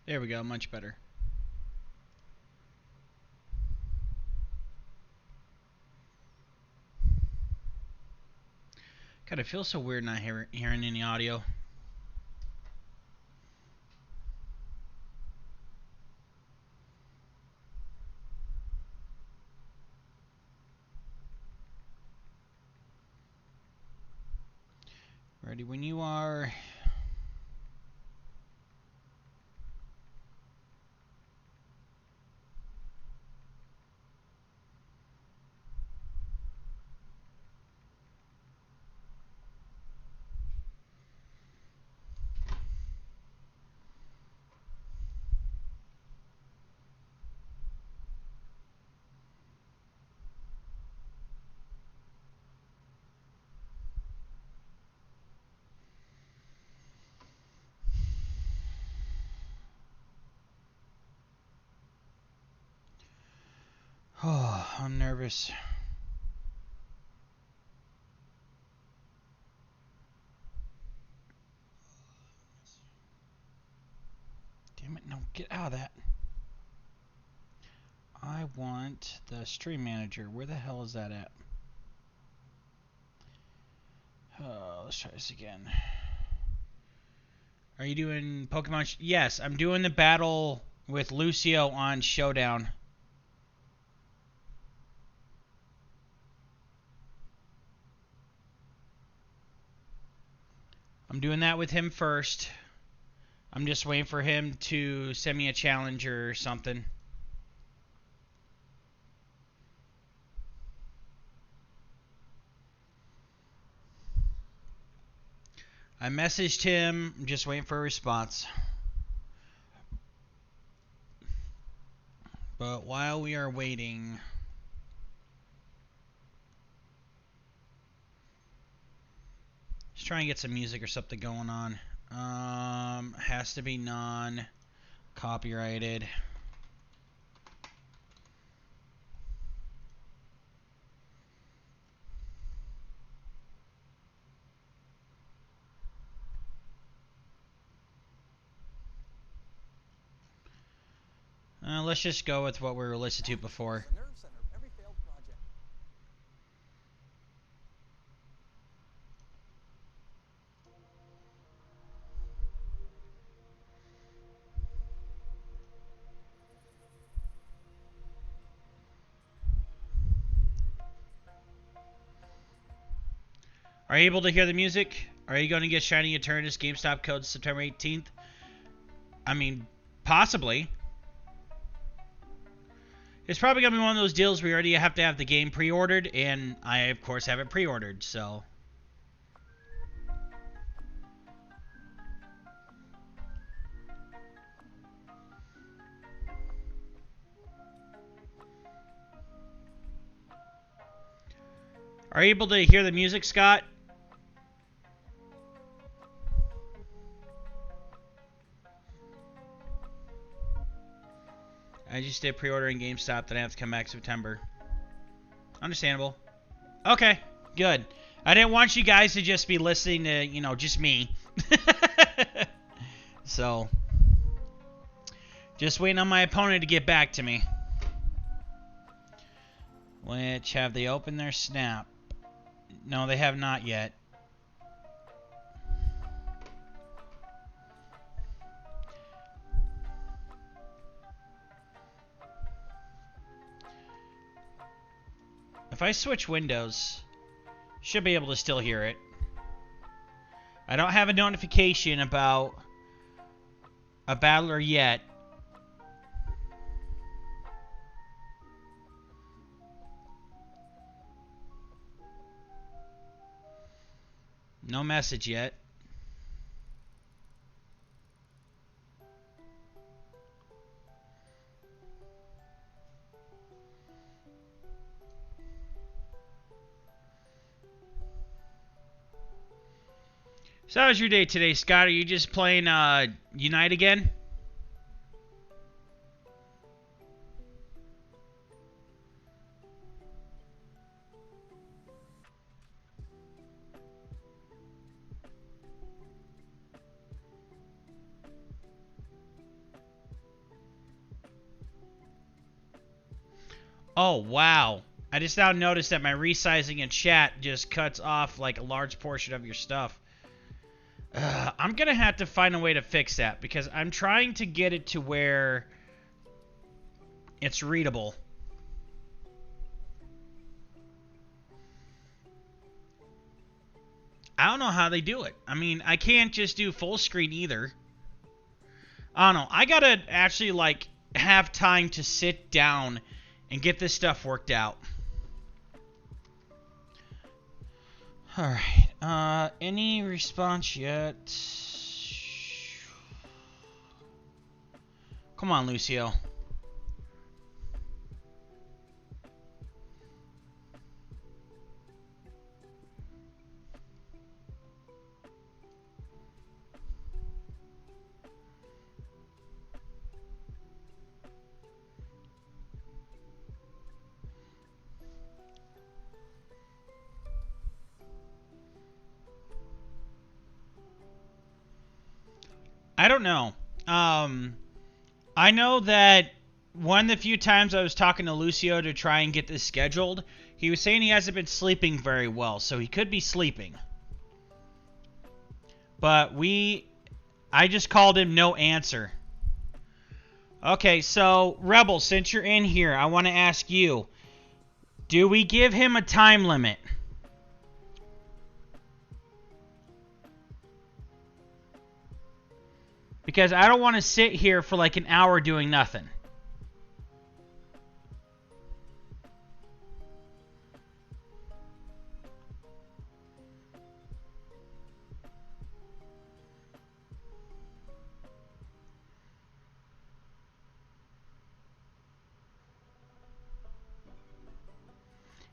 There we go, much better. God, it feels so weird not hearing any audio. Ready when you are. Oh, I'm nervous. Damn it, no, get out of that. I want the stream manager. Where the hell is that at? Let's try this again. Are you doing Pokemon? Yes, I'm doing the battle with Lucio on Showdown. I'm doing that with him first. I'm just waiting for him to send me a challenge or something. I messaged him. I'm just waiting for a response. But while we are waiting, just try and get some music or something going on. Has to be non-copyrighted. Let's just go with what we were listening to before. Are you able to hear the music? Are you going to get Shiny Eternus GameStop code September 18th? I mean, possibly. It's probably going to be one of those deals where you already have to have the game pre-ordered, and I, of course, have it pre-ordered, so... Are you able to hear the music, Scott? I just did pre-ordering GameStop, then I have to come back September. Understandable. Okay, good. I didn't want you guys to just be listening to, you know, just me. So, just waiting on my opponent to get back to me. Which, have they opened their Snap? No, they have not yet. If I switch windows, should be able to still hear it. I don't have a notification about a battler yet. No message yet. So how was your day today, Scott? Are you just playing Unite again? Oh, wow. I just now noticed that my resizing in chat just cuts off like a large portion of your stuff. I'm going to have to find a way to fix that because I'm trying to get it to where it's readable. I don't know how they do it. I mean, I can't just do full screen either. I don't know. I got to actually like have time to sit down and get this stuff worked out. Alright, any response yet? Come on, Lucio. I don't know. I know that one of the few times I was talking to Lucio to try and get this scheduled, he was saying he hasn't been sleeping very well, so he could be sleeping. But I just called him, no answer. Okay, so Rebel, since you're in here, I want to ask you, do we give him a time limit? Because I don't want to sit here for like an hour doing nothing.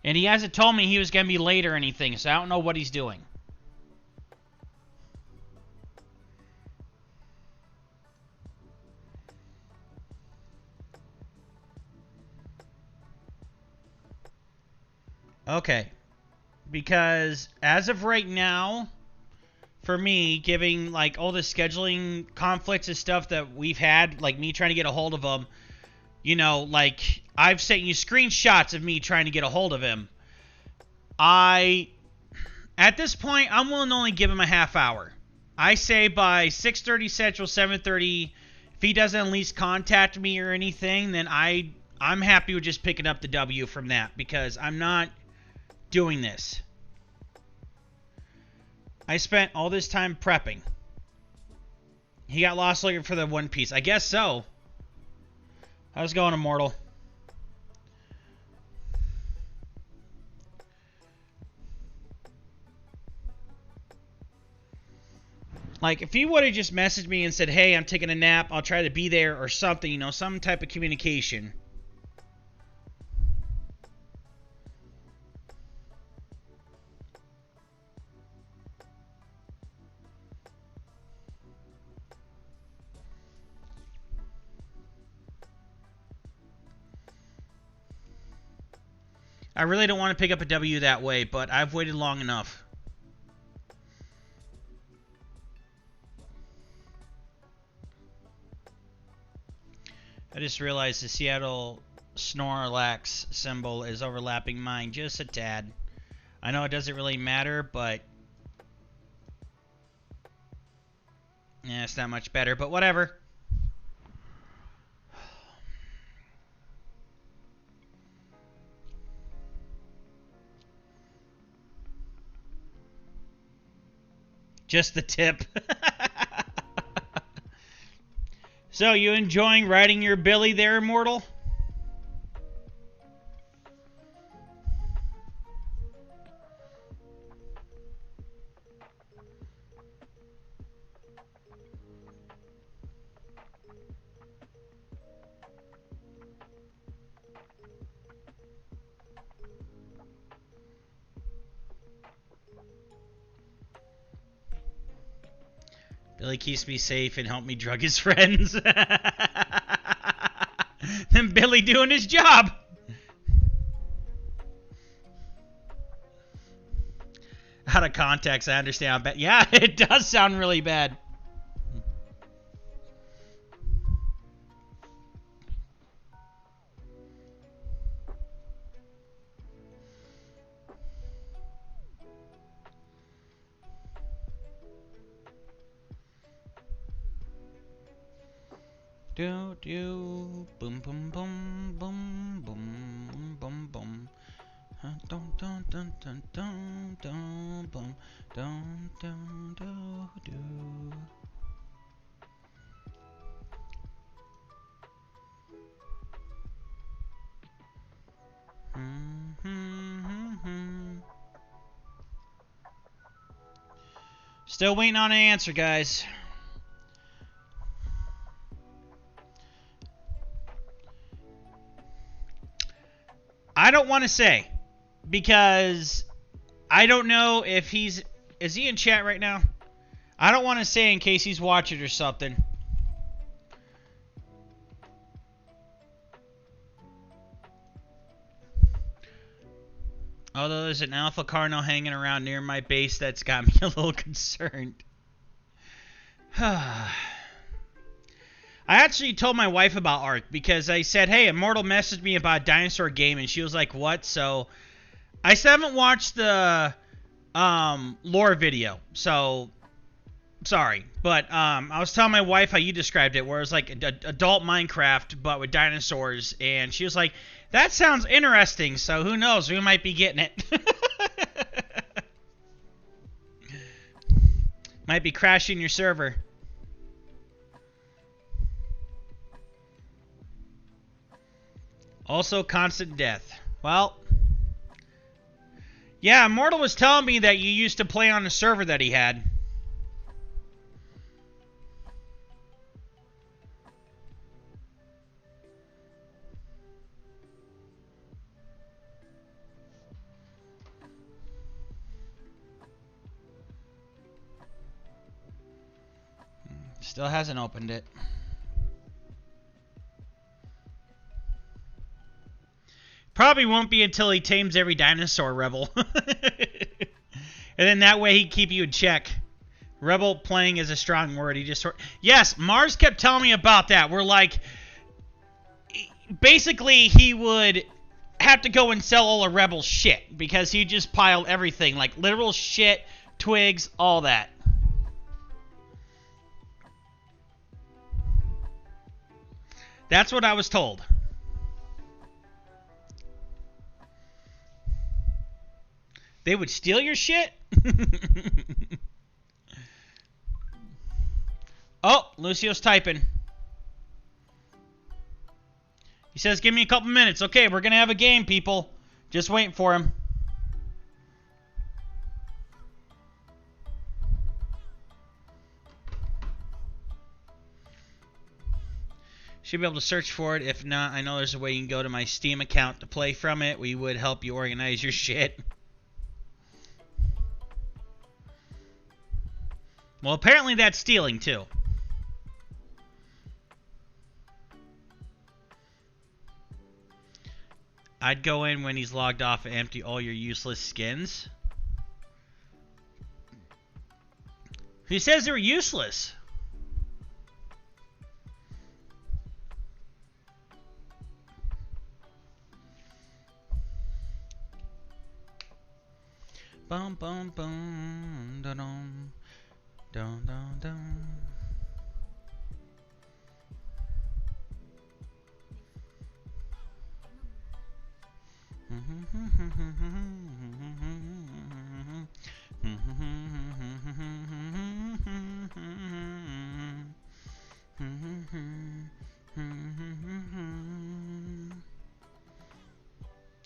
And he hasn't told me he was going to be late or anything, so I don't know what he's doing. Okay. Because as of right now, for me, giving like all the scheduling conflicts and stuff that we've had, like me trying to get a hold of him, you know, like I've sent you screenshots of me trying to get a hold of him. At this point, I'm willing to only give him a half hour. I say by 6:30 Central, 7:30, if he doesn't at least contact me or anything, then I'm happy with just picking up the W from that because I'm not doing this. I spent all this time prepping. He got lost looking for the One Piece. I guess so. How's it going, Immortal? Like, if he would have just messaged me and said, hey, I'm taking a nap, I'll try to be there or something, you know, some type of communication. I really don't want to pick up a W that way, but I've waited long enough. I just realized the Seattle Snorlax symbol is overlapping mine just a tad. I know it doesn't really matter, but yeah, it's not much better, but whatever. Just the tip. So, you enjoying riding your Billy there, Immortal? Billy keeps me safe and helped me drug his friends. Then Billy doing his job. Out of context, I understand. But yeah, it does sound really bad. Do do boom boom boom boom boom boom boom. Dun dun dun dun dun dun boom dun dun do do. Still waiting on an answer, guys. I don't want to say, because I don't know if is he in chat right now? I don't want to say in case he's watching or something. Although there's an alpha cardinal hanging around near my base, that's got me a little concerned. I actually told my wife about Ark because I said, hey, Immortal messaged me about a dinosaur game, and she was like, what? So I still haven't watched the lore video, so sorry. But I was telling my wife how you described it, where it was like adult Minecraft, but with dinosaurs, and she was like, that sounds interesting, so who knows, we might be getting it. Might be crashing your server. Also, constant death. Well, yeah, Immortal was telling me that you used to play on a server that he had. Still hasn't opened it. Probably won't be until he tames every dinosaur rebel. And then that way he'd keep you in check. Rebel playing is a strong word. He just yes, Mars kept telling me about that. We're like, basically he would have to go and sell all the rebel shit because he just piled everything, like literal shit, twigs, all that. That's what I was told. They would steal your shit? Oh, Lucio's typing. He says, give me a couple minutes. Okay, we're going to have a game, people. Just waiting for him. Should be able to search for it. If not, I know there's a way you can go to my Steam account to play from it. We would help you organize your shit. Well, apparently that's stealing, too. I'd go in when he's logged off and empty all your useless skins. Who says they're useless? Bum bum bum dum dum dum dum dum.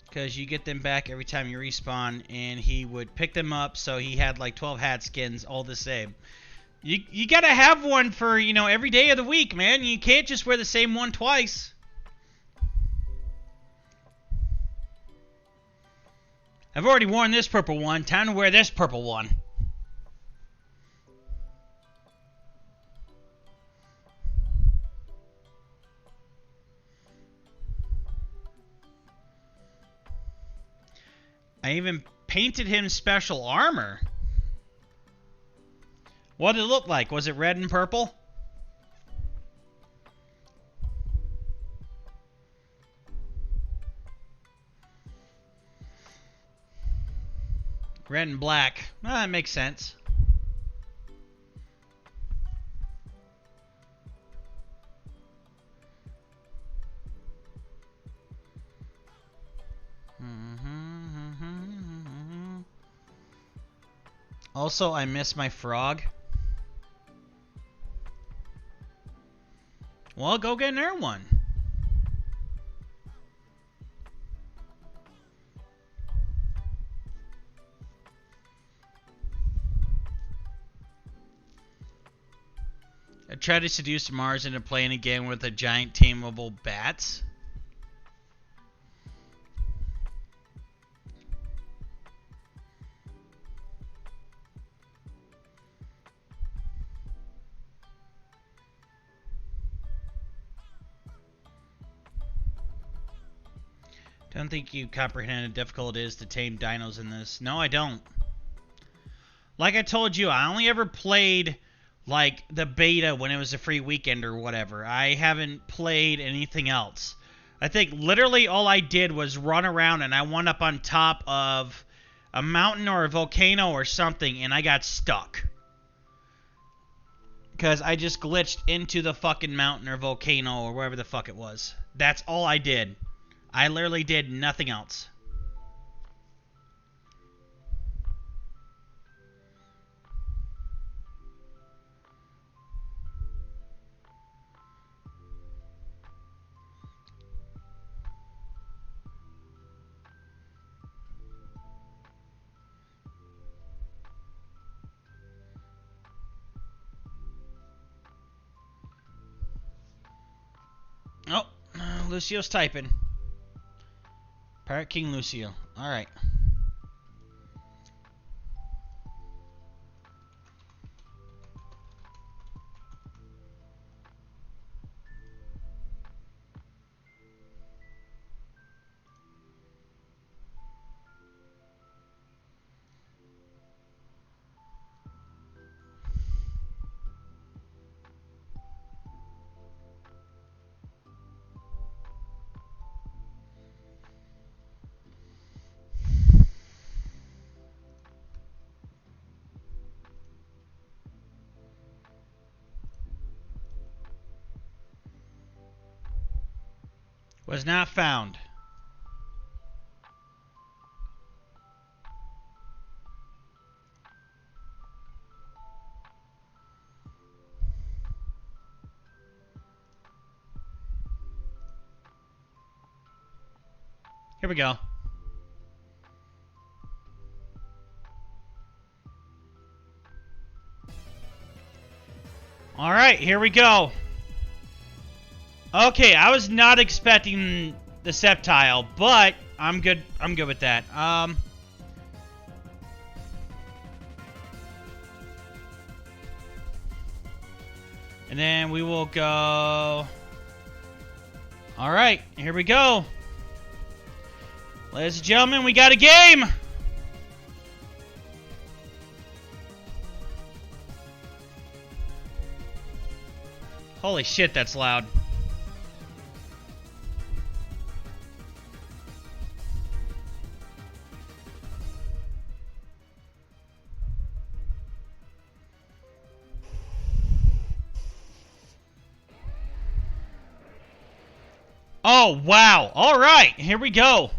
Because you get them back every time you respawn, and he would pick them up, so he had like 12 hat skins, all the same. You gotta have one for, you know, every day of the week, man. You can't just wear the same one twice. I've already worn this purple one. Time to wear this purple one. I even painted him special armor. What did it look like? Was it red and purple? Red and black. Well, that makes sense. Also, I miss my frog. Well, go get another one. I tried to seduce Mars into playing a game with a giant tameable bats. Don't think you comprehend how difficult it is to tame dinos in this. No, I don't. Like I told you, I only ever played like the beta when it was a free weekend or whatever. I haven't played anything else. I think literally all I did was run around and I wound up on top of a mountain or a volcano or something and I got stuck. Because I just glitched into the fucking mountain or volcano or wherever the fuck it was. That's all I did. I literally did nothing else. Oh, Lucio's typing. Pirate King Lucio. Alright. Was not found. Here we go. Alright, here we go. Okay, I was not expecting the Sceptile, but I'm good. I'm good with that. And then we will go. Alright, here we go. Ladies and gentlemen, we got a game! Holy shit, that's loud. Oh, wow. All right, here we go.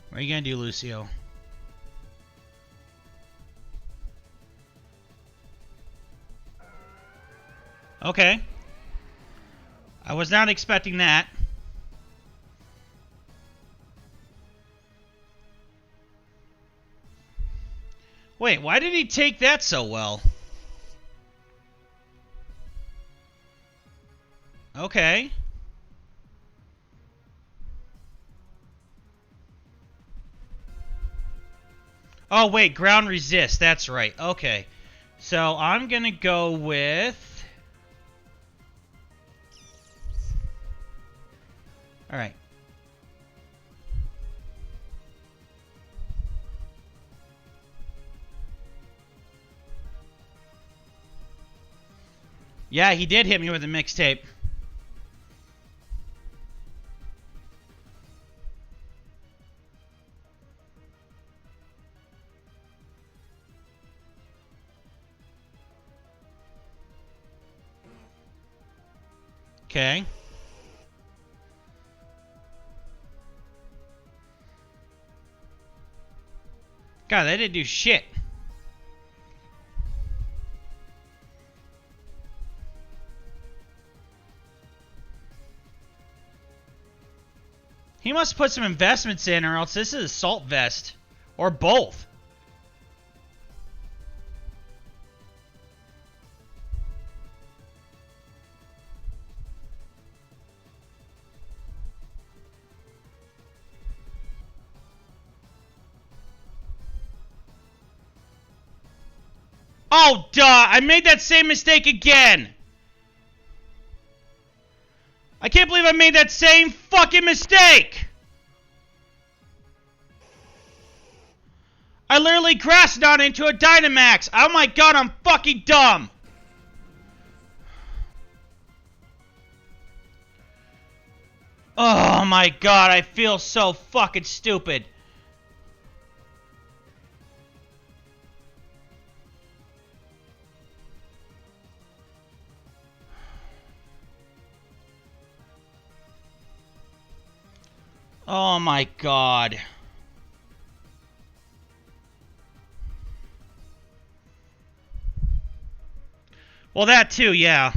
What are you going to do, Lucio? Okay. I was not expecting that. Wait, why did he take that so well? Okay. Oh, wait, ground resist. That's right. Okay. So I'm going to go with... All right. Yeah, he did hit me with a mixtape. Okay. God, they didn't do shit. He must put some investments in, or else this is assault vest. Or both. Oh, duh! I made that same mistake again! I can't believe I made that same fucking mistake! I literally crashed on into a Dynamax! Oh my god, I'm fucking dumb! Oh my god, I feel so fucking stupid. Oh my god. Well, that too, yeah.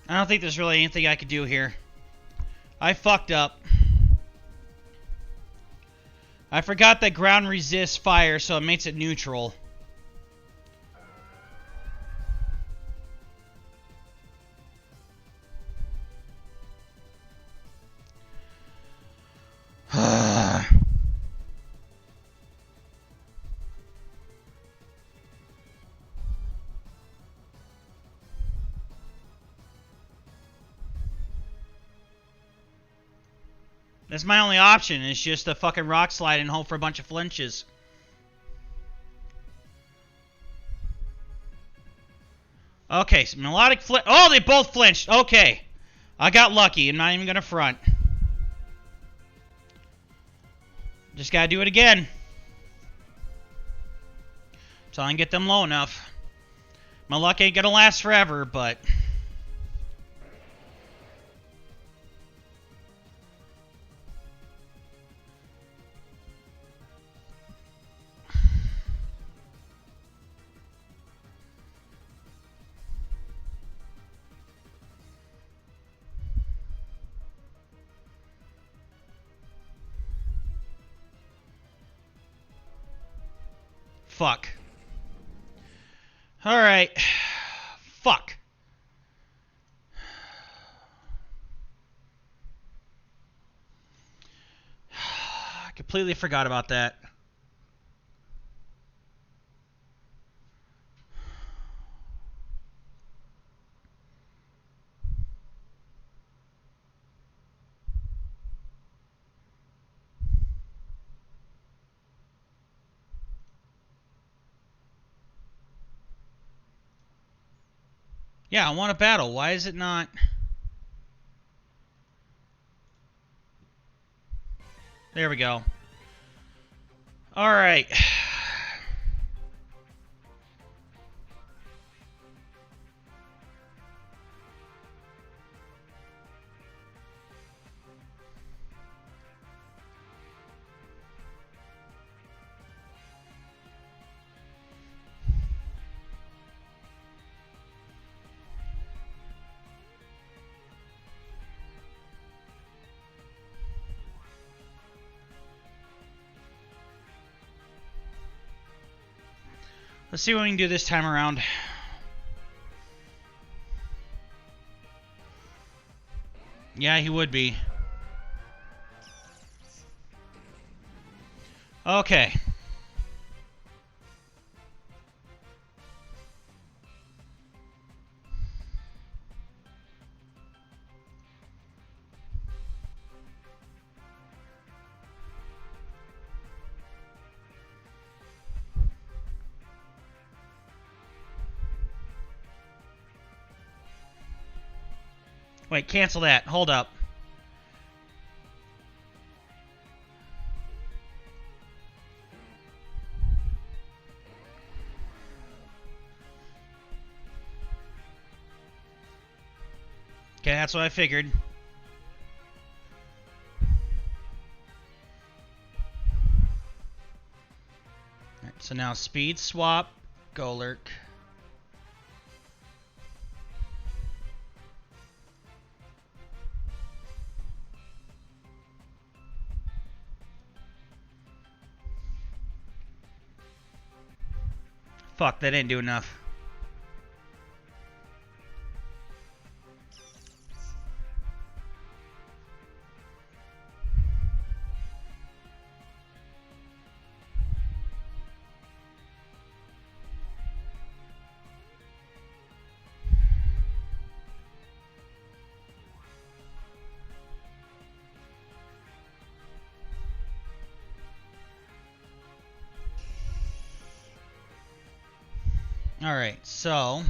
I don't think there's really anything I could do here. I fucked up. I forgot that ground resists fire, so it makes it neutral. That's my only option. It's just a fucking rock slide and hope for a bunch of flinches. Okay, so melodic flinch. Oh, they both flinched. Okay. I got lucky. I'm not even gonna front. Just gotta do it again. So I can get them low enough. My luck ain't gonna last forever, but... Fuck. Alright. Fuck. I completely forgot about that. Yeah, I want a battle. Why is it not? There we go. Alright. Let's see what we can do this time around. Yeah, he would be. Okay. Wait, cancel that. Hold up. Okay, that's what I figured. Alright, so now speed swap, Golurk. Fuck, that didn't do enough. Alright, so...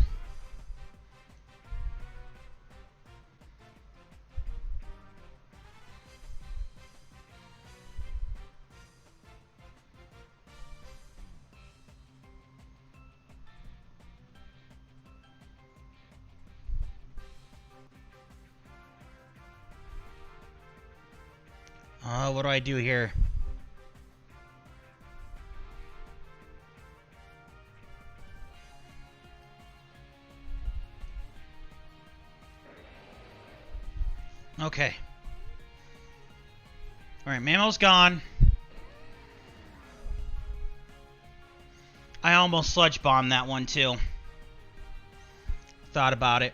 what do I do here? Okay. Alright, Mamo's gone. I almost sludge bombed that one too. Thought about it.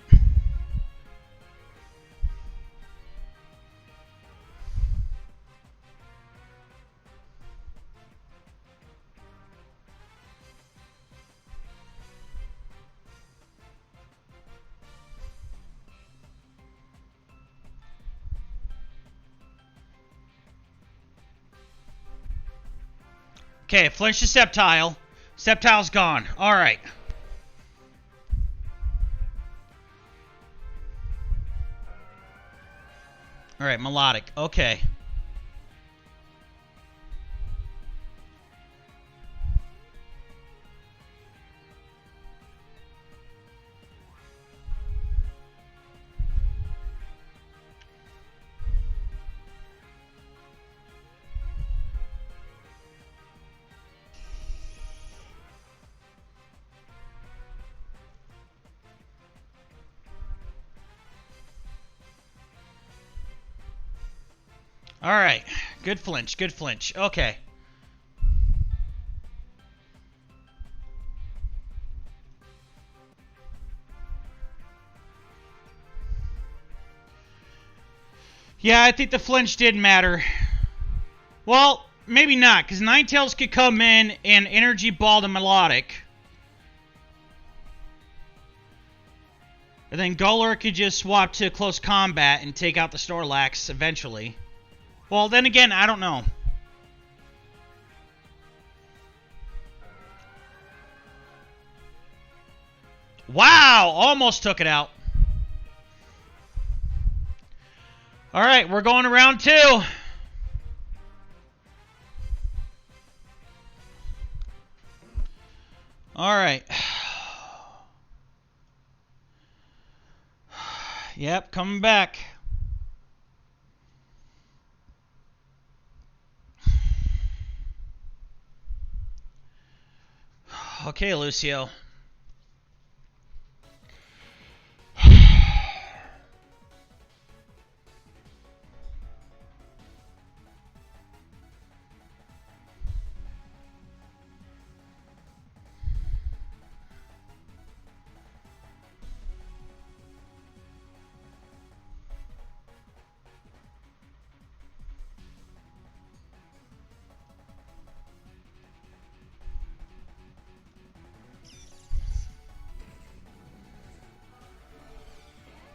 Okay, flinch the Sceptile. Sceptile's gone. Alright. Alright, Melodic. Okay. Alright. Good flinch. Good flinch. Okay. Yeah, I think the flinch did matter. Well, maybe not, because Ninetales could come in and energy ball the Melodic. And then Golurk could just swap to close combat and take out the Snorlax eventually. Well, then again, I don't know. Wow! Almost took it out. Alright, we're going to round 2. Alright. Yep, coming back. Okay, Lucio.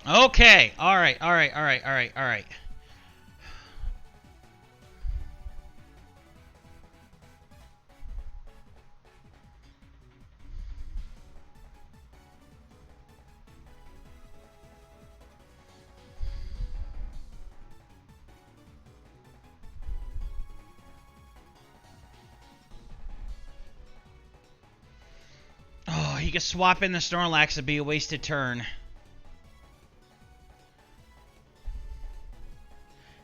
Okay. Alright. he could swap in the Snorlax, it'd be a wasted turn.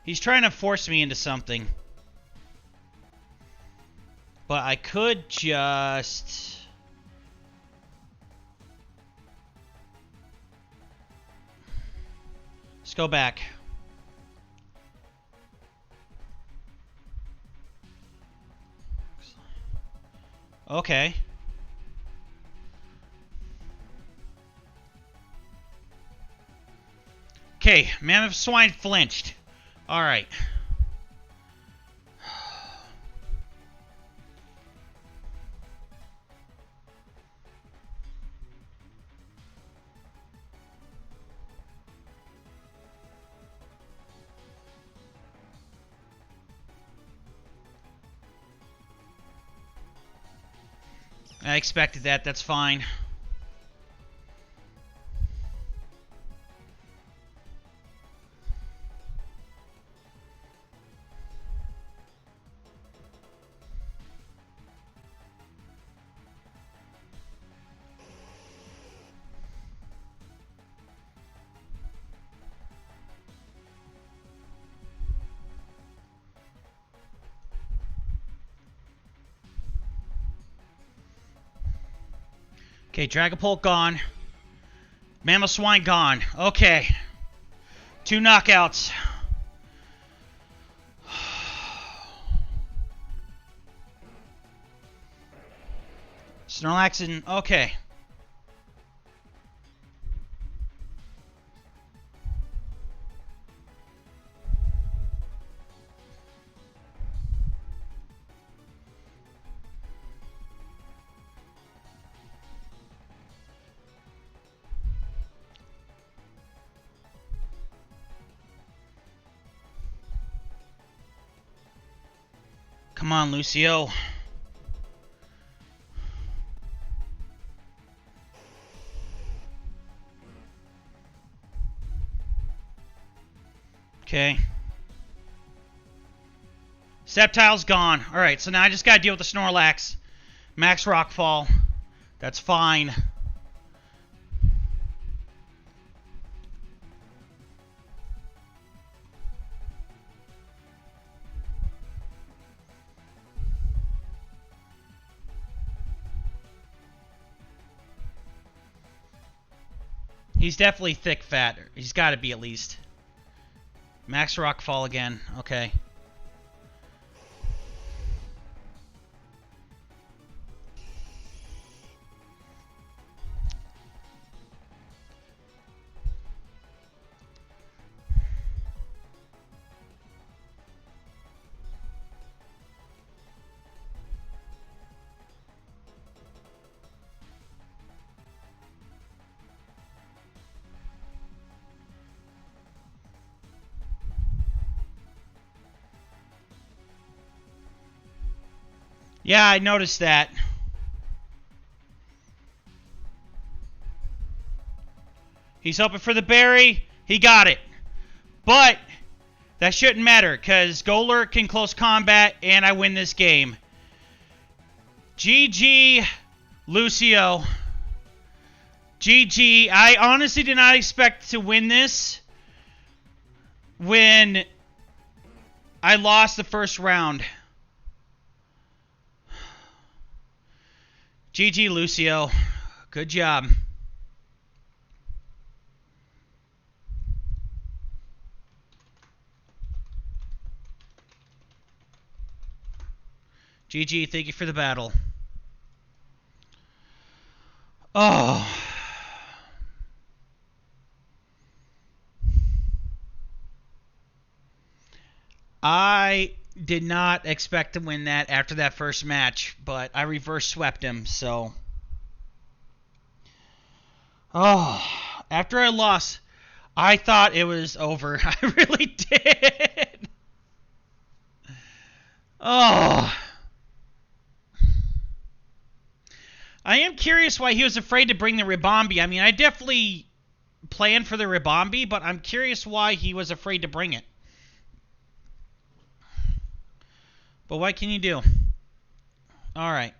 He's trying to force me into something. But I could just... Let's go back. Okay. Okay, Mammoth Swine flinched. Alright. I expected that, that's fine. Okay, Dragapult gone. Mamoswine gone. Okay. 2 knockouts. Snorlax and... Okay. Come on, Lucio. Okay. Sceptile's gone. Alright, so now I just gotta deal with the Snorlax. Max Rockfall. That's fine. He's definitely thick fat. He's got to be at least. Max Rockfall again. Okay. Yeah, I noticed that. He's hoping for the berry. He got it. But that shouldn't matter because Golurk can close combat and I win this game. GG, Lucio. GG. I honestly did not expect to win this when I lost the first round. GG, Lucio. Good job. GG, thank you for the battle. Oh. I did not expect to win that after that first match, but I reverse swept him, so... Oh, after I lost, I thought it was over. I really did. Oh. I am curious why he was afraid to bring the Ribombee. I mean, I definitely planned for the Ribombee, but I'm curious why he was afraid to bring it. But what can you do? Alright.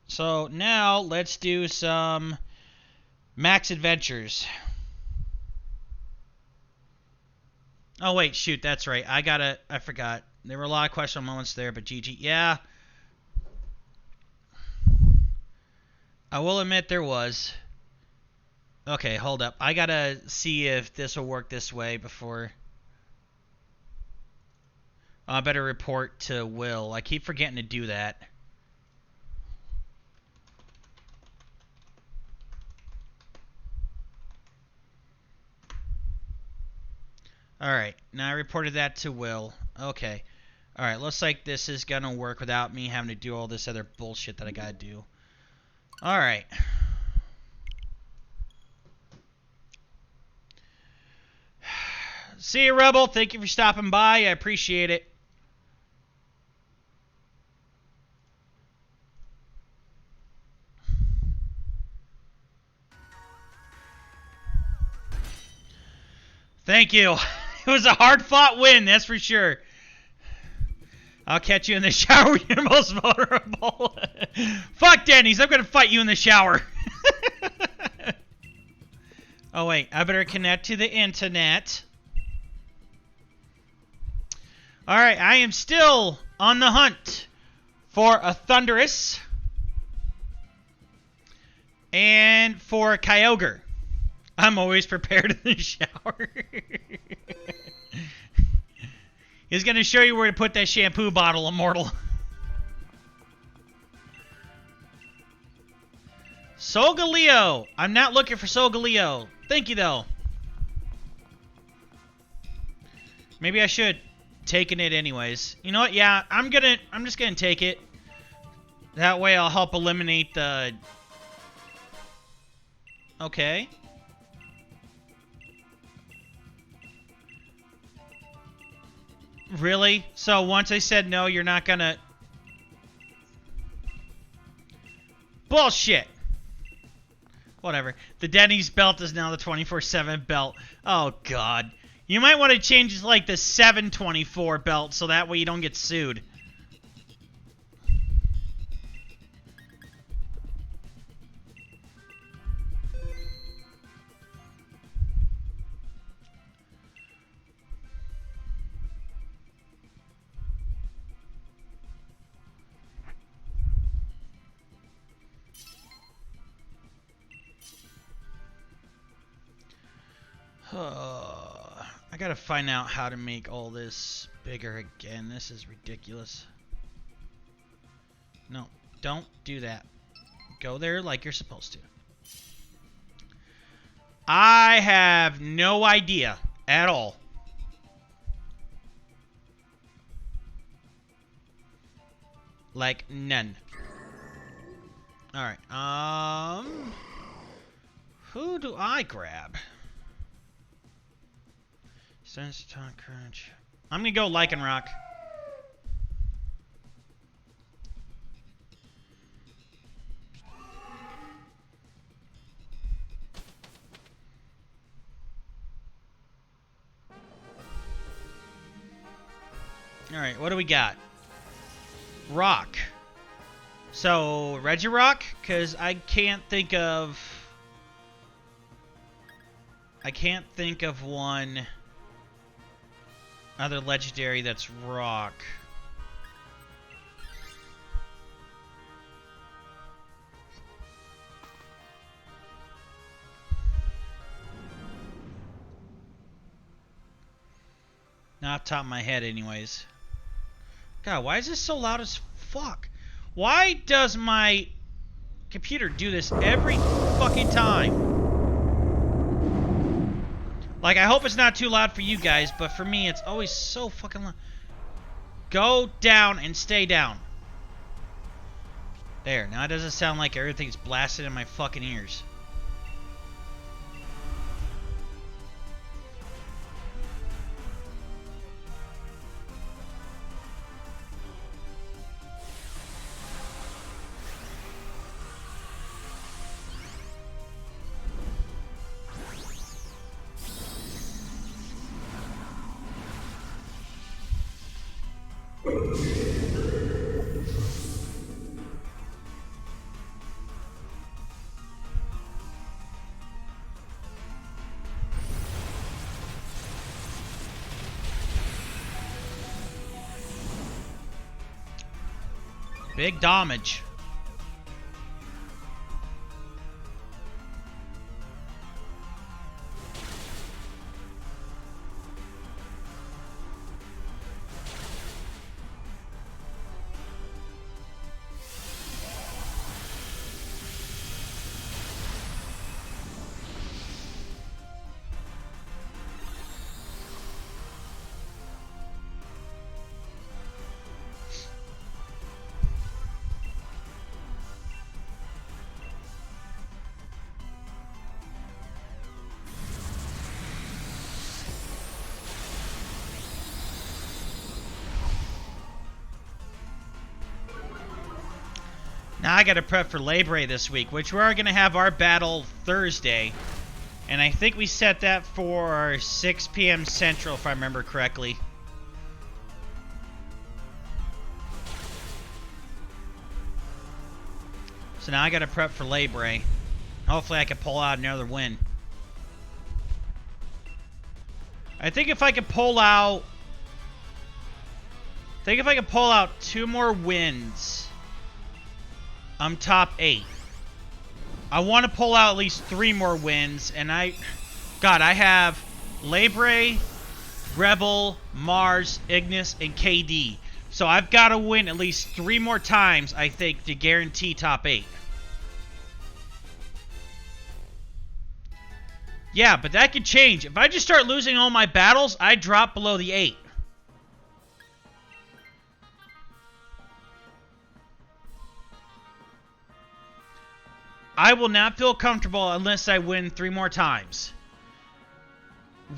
So now let's do some Max Adventures. Oh, wait, shoot, that's right. I forgot. There were a lot of questionable moments there, but GG. Yeah. I will admit there was. Okay, hold up. I gotta see if this will work this way before. I better report to Will. I keep forgetting to do that. Alright, now I reported that to Will. Okay. Alright, looks like this is gonna work without me having to do all this other bullshit that I gotta do. Alright. See you, Rebel. Thank you for stopping by. I appreciate it. Thank you. It was a hard-fought win, that's for sure. I'll catch you in the shower when you're most vulnerable. Fuck Denny's. I'm going to fight you in the shower. Oh, wait. I better connect to the internet. Alright, I am still on the hunt for a Thunderous and for a Kyogre. I'm always prepared in the shower. He's going to show you where to put that shampoo bottle, Immortal. Solgaleo. I'm not looking for Solgaleo. Thank you, though. Maybe I should. Taking it anyways. You know what? Yeah, I'm just gonna take it. That way I'll help eliminate the... Okay. Really? So once I said no, you're not gonna... Bullshit! Whatever. The Denny's belt is now the 24/7 belt. Oh, God. You might want to change it to, like, the 724 belt, so that way you don't get sued. I gotta find out how to make all this bigger again. This is ridiculous. No, don't do that. Go there like you're supposed to. I have no idea at all. Like, none. Alright, who do I grab? Sense Talk Crunch. I'm gonna go Lycanroc. Alright, what do we got? Rock. So, Regirock? Because I can't think of one other legendary that's rock. Not off the top of my head anyways. God, why is this so loud as fuck? Why does my computer do this every fucking time? Like, I hope it's not too loud for you guys, but for me, it's always so fucking loud. Go down and stay down. There, now it doesn't sound like everything's blasted in my fucking ears. Big damage. Now I gotta prep for Labor Day this week, which we're gonna have our battle Thursday. And I think we set that for 6 p.m. Central, if I remember correctly. So now I gotta prep for Labor Day. Hopefully I can pull out another win. I think if I could pull out... two more wins, I'm top 8. I want to pull out at least 3 more wins, and I have Labor, Rebel, Mars, Ignis, and KD. So I've got to win at least 3 more times, I think, to guarantee top 8. Yeah, but that could change. If I just start losing all my battles, I drop below the 8. I will not feel comfortable unless I win 3 more times.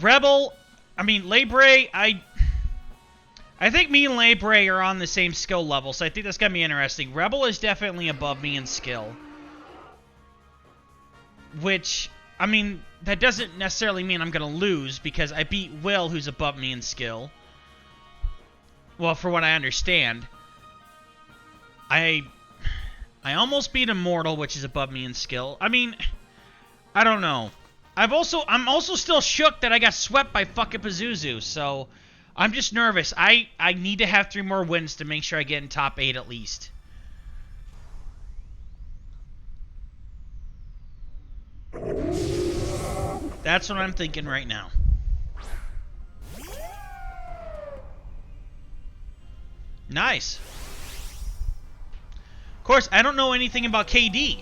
Labor, I think me and Labor are on the same skill level, so I think that's going to be interesting. Rebel is definitely above me in skill. Which, that doesn't necessarily mean I'm going to lose, because I beat Will, who's above me in skill. Well, for what I understand. I almost beat Immortal, which is above me in skill. I don't know. I'm also still shook that I got swept by fucking Pazuzu, so I'm just nervous. I need to have 3 more wins to make sure I get in top 8 at least. That's what I'm thinking right now. Nice. Of course, I don't know anything about KD.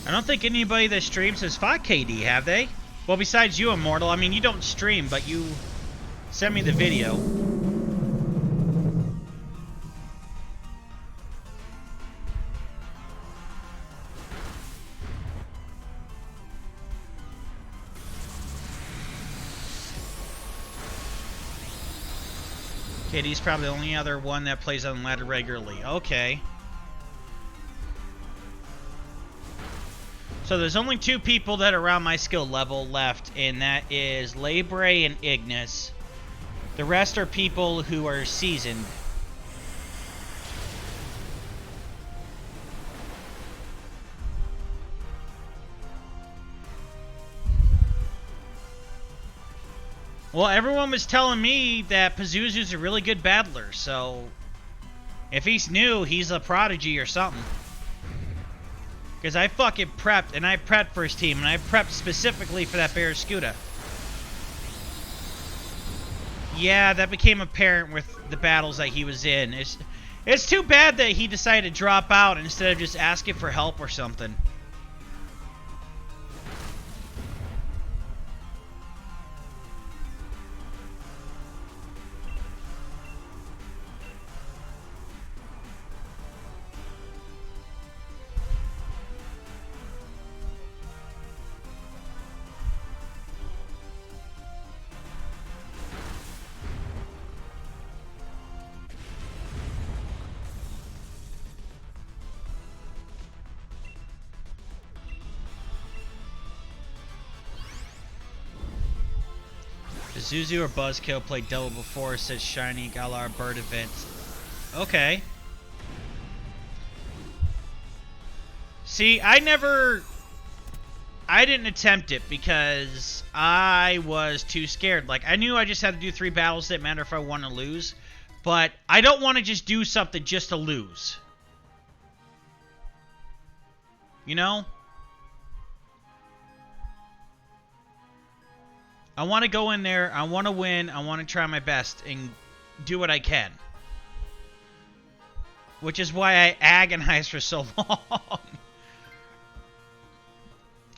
I don't think anybody that streams has fought KD, have they? Well, besides you, Immortal. You don't stream, but you sent me the video. KD's probably the only other one that plays on ladder regularly. Okay. So there's only 2 people that are around my skill level left, and that is Labor and Ignis. The rest are people who are seasoned. Well, everyone was telling me that Pazuzu's a really good battler, so if he's new, he's a prodigy or something. Because I fucking prepped, and I prepped for his team, and I prepped specifically for that Barraskewda. Yeah, that became apparent with the battles that he was in. It's too bad that he decided to drop out instead of just asking for help or something. Zuzu or Buzzkill played double before, says Shiny Galar Bird event. Okay. See, I didn't attempt it because I was too scared. Like, I knew I just had to do 3 battles, didn't matter if I won or lose. But I don't want to just do something just to lose. You know? I want to go in there, I want to win, I want to try my best and do what I can. Which is why I agonized for so long.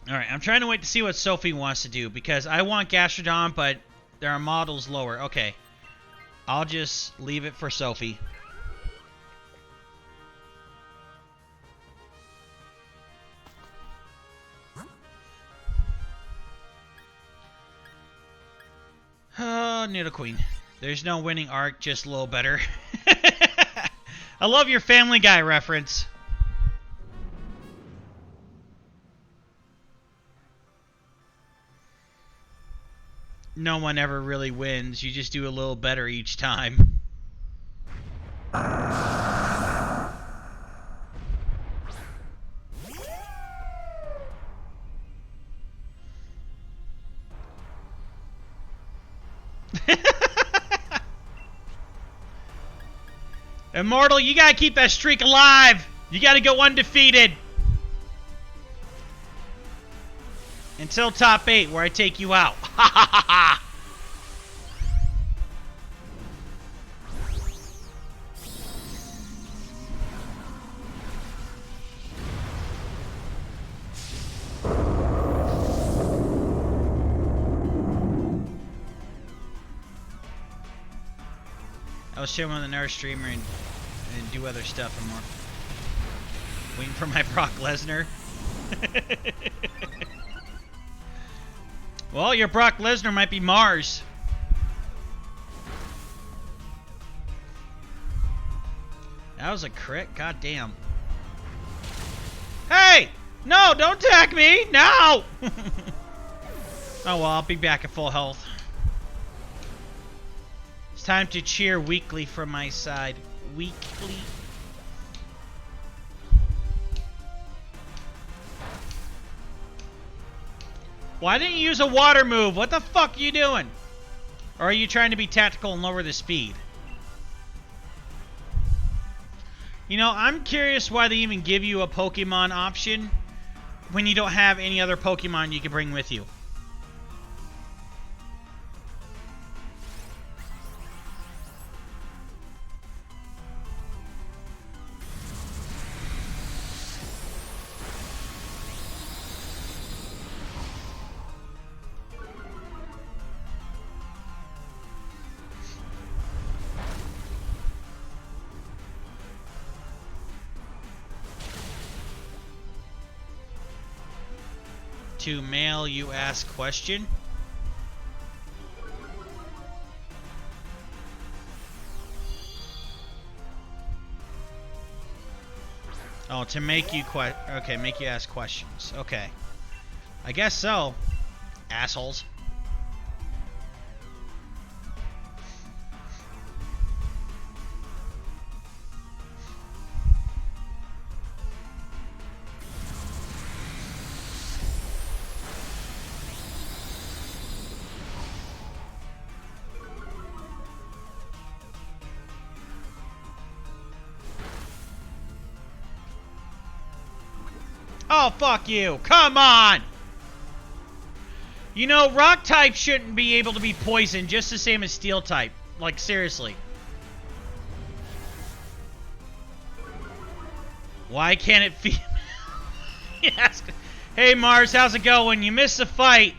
Alright, I'm trying to wait to see what Sophie wants to do, because I want Gastrodon, but there are models lower. Okay. I'll just leave it for Sophie. Oh, Nidoqueen. There's no winning arc, just a little better. I love your Family Guy reference. No one ever really wins. You just do a little better each time. Immortal, you gotta keep that streak alive. You gotta go undefeated. Until top 8, where I take you out. Ha ha ha ha! I was showing on the nurse streamer and do other stuff. I'm more waiting for my Brock Lesnar. Well, your Brock Lesnar might be Mars. That was a crit? God damn. Hey! No, don't attack me! No! Oh well, I'll be back at full health. It's time to cheer weekly from my side. Weekly. Why didn't you use a water move? What the fuck are you doing? Or are you trying to be tactical and lower the speed? You know, I'm curious why they even give you a Pokemon option when you don't have any other Pokemon you can bring with you. To mail you ask question. Oh, to make you okay, make you ask questions. Okay. I guess so. Assholes. Oh, fuck you. Come on! You know, rock type shouldn't be able to be poisoned just the same as steel type. Like, seriously. Why can't it feel... Yes. Hey, Mars, how's it going? You missed the fight.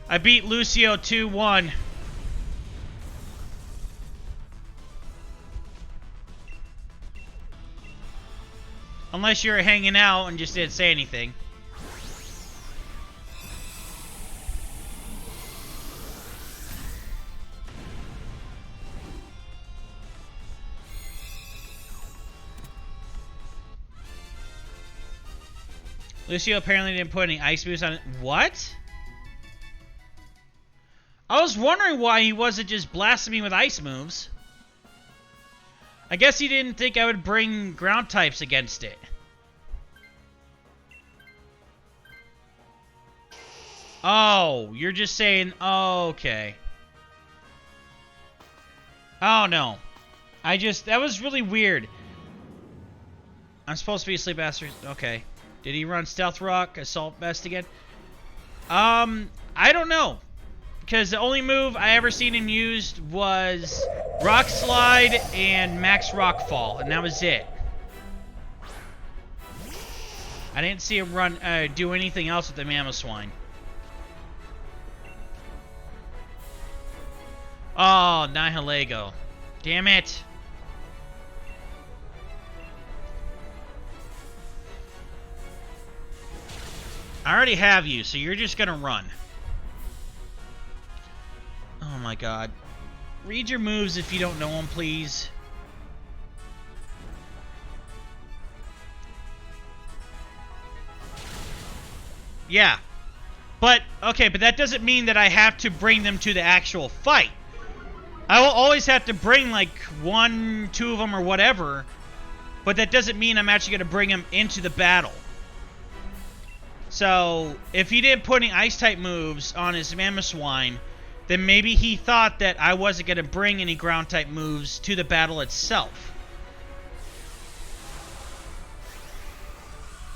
I beat Lucio 2-1. Unless you were hanging out and just didn't say anything. Lucio apparently didn't put any ice boots on it. What? I was wondering why he wasn't just blasting me with ice moves. I guess he didn't think I would bring ground types against it. Oh, you're just saying, oh, okay. Oh, no. That was really weird. I'm supposed to be a sleep bastard. Okay. Did he run Stealth Rock, Assault Vest again? I don't know. Because the only move I ever seen him used was Rock Slide and Max Rock Fall, and that was it. I didn't see him do anything else with the Mamoswine. Oh, Nihilego. Damn it. I already have you, so you're just gonna run. Oh my god. Read your moves if you don't know them, please. Yeah. But, okay, but that doesn't mean that I have to bring them to the actual fight. I will always have to bring, like, 1, 2 of them or whatever. But that doesn't mean I'm actually going to bring them into the battle. So, if he didn't put any Ice-type moves on his Mamoswine, then maybe he thought that I wasn't going to bring any Ground-type moves to the battle itself.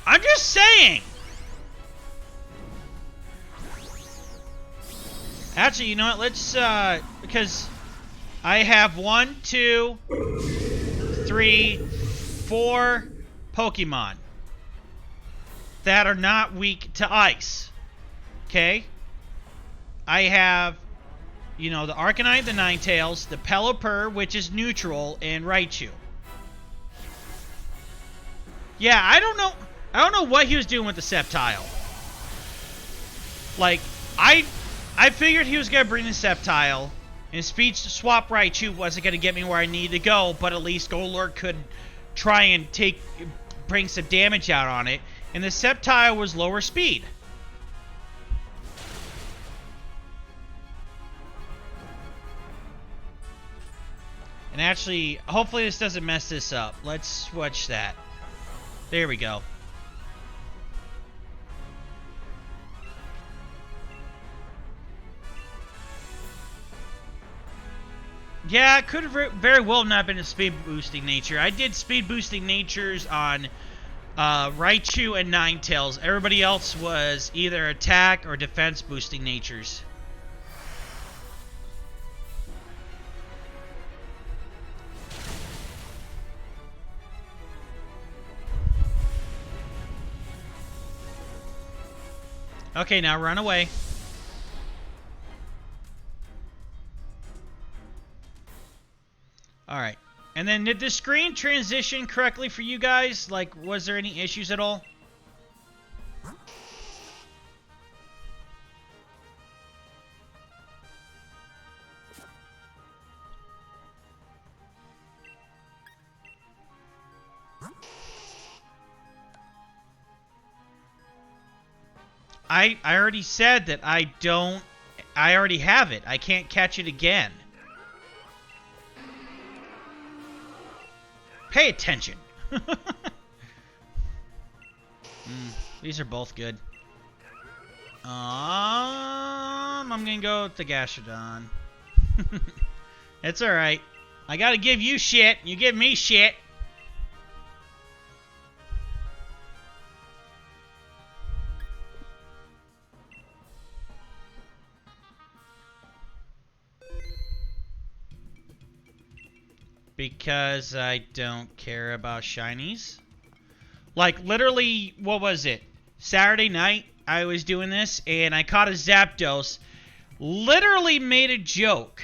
I'm just saying! Actually, you know what? Let's, because I have 1, 2, 3, 4 Pokemon that are not weak to ice. Okay? I have, you know, the Arcanine, the Ninetales, the Pelipper, which is neutral, and Raichu. Yeah, I don't know what he was doing with the Sceptile. Like, I figured he was going to bring the Sceptile, and Speed Swap Raichu wasn't going to get me where I needed to go, but at least Golurk could try and bring some damage out on it, and the Sceptile was lower speed. And actually, hopefully this doesn't mess this up. Let's switch that. There we go. Yeah, it could have very well not been a speed boosting nature. I did speed boosting natures on Raichu and Ninetales. Everybody else was either attack or defense boosting natures. Okay, now run away. Alright. And then did the screen transition correctly for you guys? Like, was there any issues at all? I already said that I already have it. I can't catch it again. Pay attention. These are both good. I'm gonna go with the Gastrodon. It's alright. I gotta give you shit. You give me shit. Because I don't care about shinies. Like, literally, what was it? Saturday night, I was doing this, and I caught a Zapdos. Literally made a joke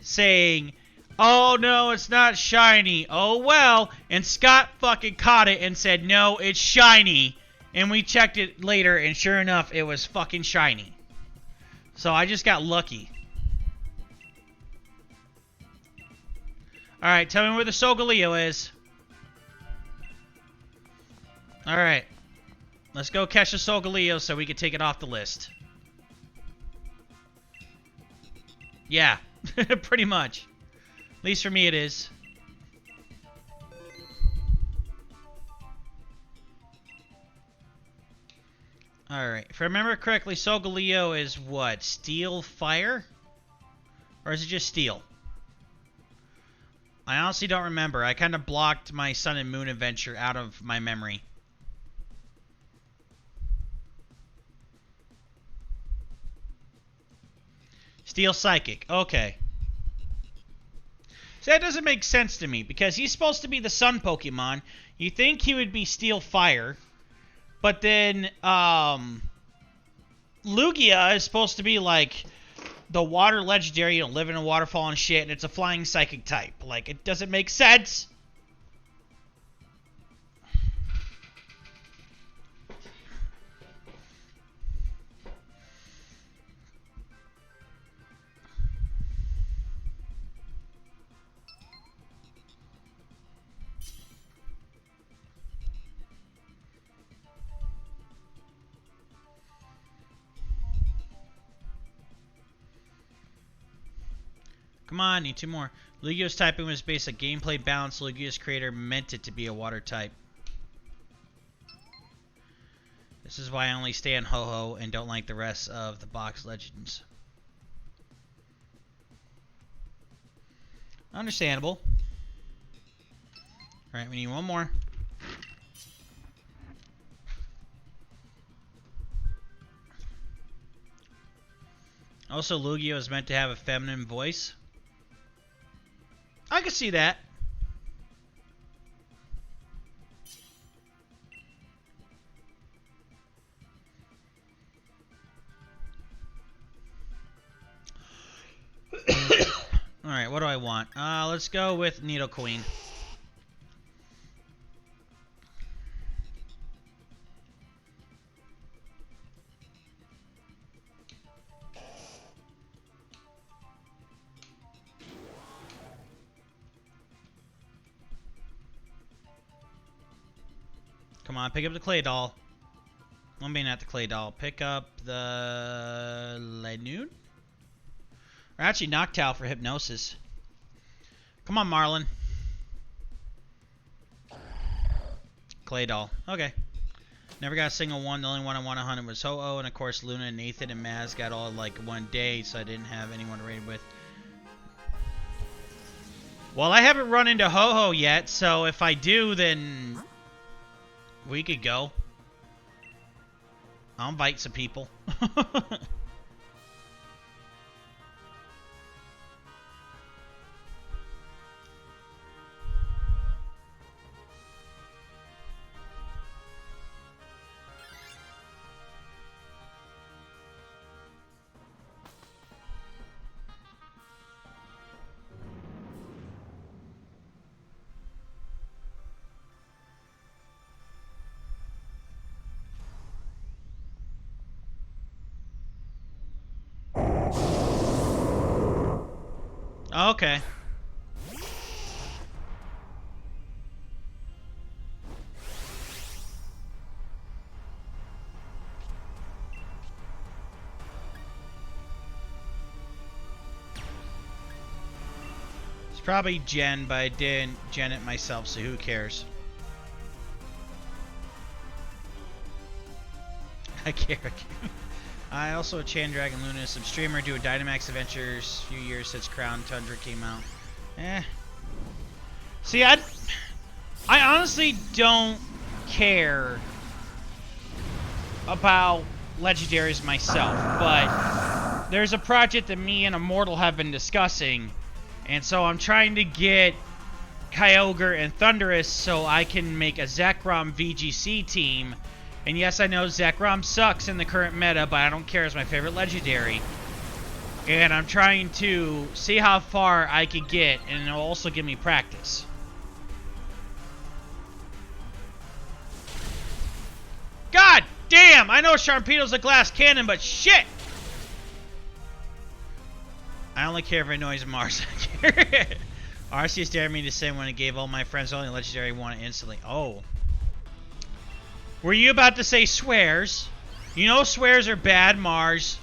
saying, oh, no, it's not shiny. Oh, well. And Scott fucking caught it and said, no, it's shiny. And we checked it later, and sure enough, it was fucking shiny. So I just got lucky. Alright, tell me where the Solgaleo is. Alright. Let's go catch the Solgaleo so we can take it off the list. Yeah, pretty much. At least for me it is. Alright, if I remember correctly, Solgaleo is what? Steel Fire? Or is it just Steel? I honestly don't remember. I kind of blocked my Sun and Moon adventure out of my memory. Steel Psychic. Okay. So that doesn't make sense to me, because he's supposed to be the Sun Pokemon. You think he would be Steel Fire, but then Lugia is supposed to be like the water legendary, you know, live in a waterfall and shit, and it's a flying psychic type. Like, it doesn't make sense. Come on, need two more. Lugia's typing was based on gameplay balance. Lugia's creator meant it to be a water type. This is why I only stay on Ho-Ho and don't like the rest of the box legends. Understandable. Alright, we need one more. Also, Lugia is meant to have a feminine voice. I can see that. Alright, what do I want? Let's go with Needle Queen. Come on, pick up the clay doll. I mean, not the clay doll. Pick up the Lanoon? Or actually, Noctowl for hypnosis. Come on, Marlin. Clay doll. Okay. Never got a single one. The only one I want 100 was Ho-Oh. And of course, Luna and Nathan and Maz got all like one day, so I didn't have anyone to raid with. Well, I haven't run into Ho-Oh yet, so if I do, then we could go. I'll invite some people. Okay. It's probably Gen, but I didn't gen it myself, so who cares? I care. I also a Chandragon Luna, some streamer doing Dynamax Adventures. A few years since Crown Tundra came out. See, I honestly don't care about legendaries myself, but there's a project that me and Immortal have been discussing, and so I'm trying to get Kyogre and Thundurus so I can make a Zekrom VGC team. And yes, I know Zekrom sucks in the current meta, but I don't care. It's my favorite legendary. And I'm trying to see how far I can get, and it'll also give me practice. God damn! I know Sharpedo's a glass cannon, but shit! I only care if it annoys Mars. Arceus dared me to say when it gave all my friends only legendary one instantly. Oh. Were you about to say swears? You know swears are bad, Mars.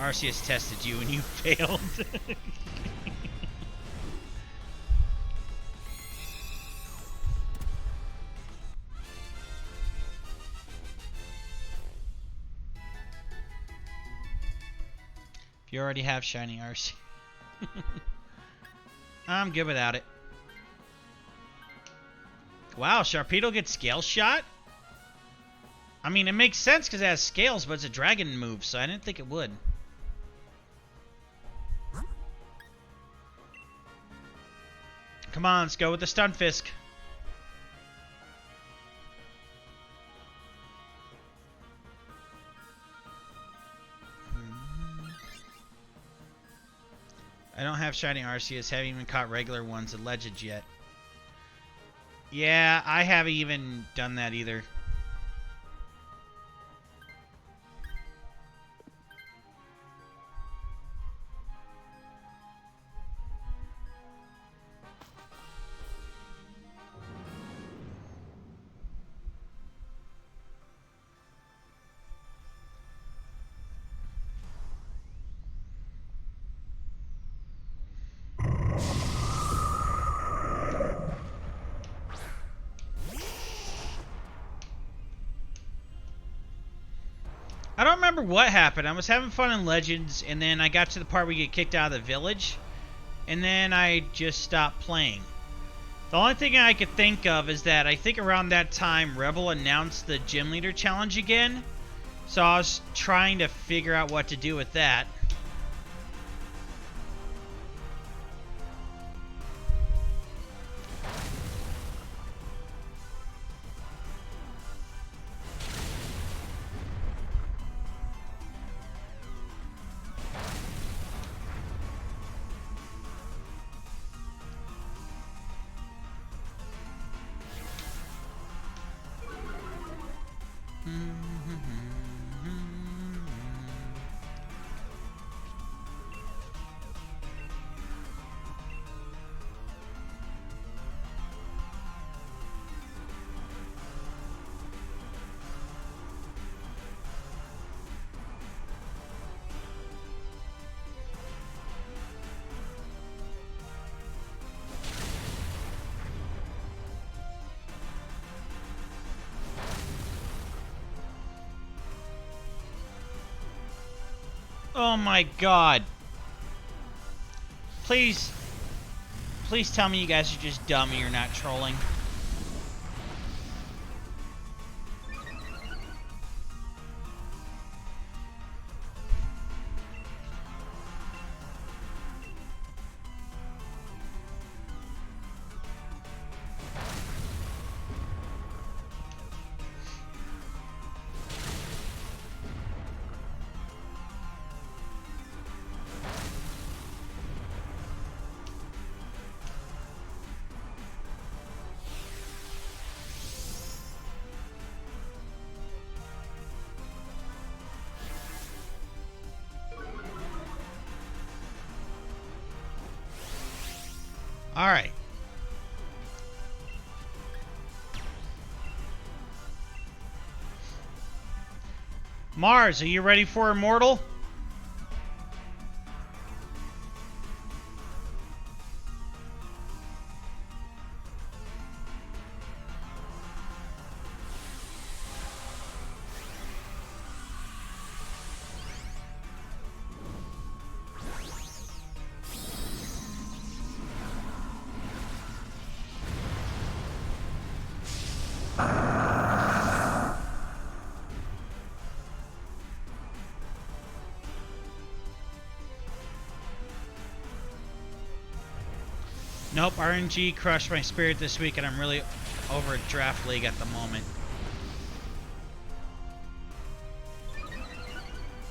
Arceus tested you and you failed. If you already have shiny Arceus. I'm good without it. Wow, Sharpedo gets Scale Shot? I mean, it makes sense because it has scales, but it's a dragon move, so I didn't think it would. Come on, let's go with the Stunfisk. I don't have shiny Arceus. Haven't even caught regular ones at Legends yet. Yeah, I haven't even done that either. I don't remember what happened. I was having fun in Legends, and then I got to the part where you get kicked out of the village, and then I just stopped playing. The only thing I could think of is that I think around that time, Rebel announced the Gym Leader Challenge again, so I was trying to figure out what to do with that. Oh my god. Please tell me you guys are just dumb and you're not trolling. Alright. Mars, are you ready for Immortal? Nope, RNG crushed my spirit this week, and I'm really over at Draft League at the moment.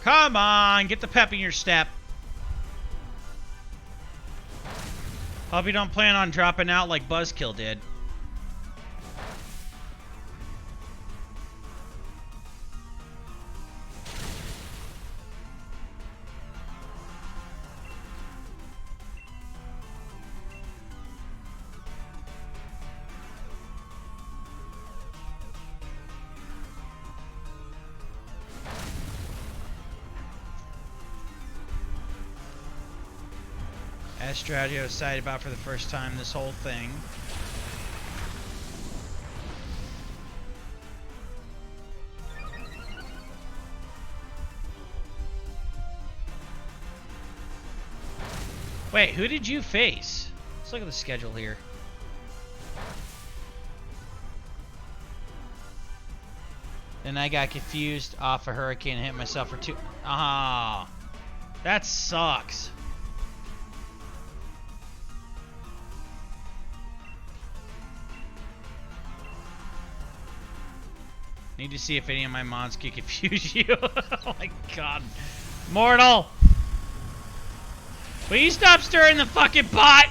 Come on, get the pep in your step. Hope you don't plan on dropping out like Buzzkill did. Best strategy I was excited about for the first time this whole thing. Wait, who did you face? Let's look at the schedule here. Then I got confused off a hurricane and hit myself for 2. Ah, that sucks. Need to see if any of my mods can confuse you. Oh my god. Mortal! Will you stop stirring the fucking pot?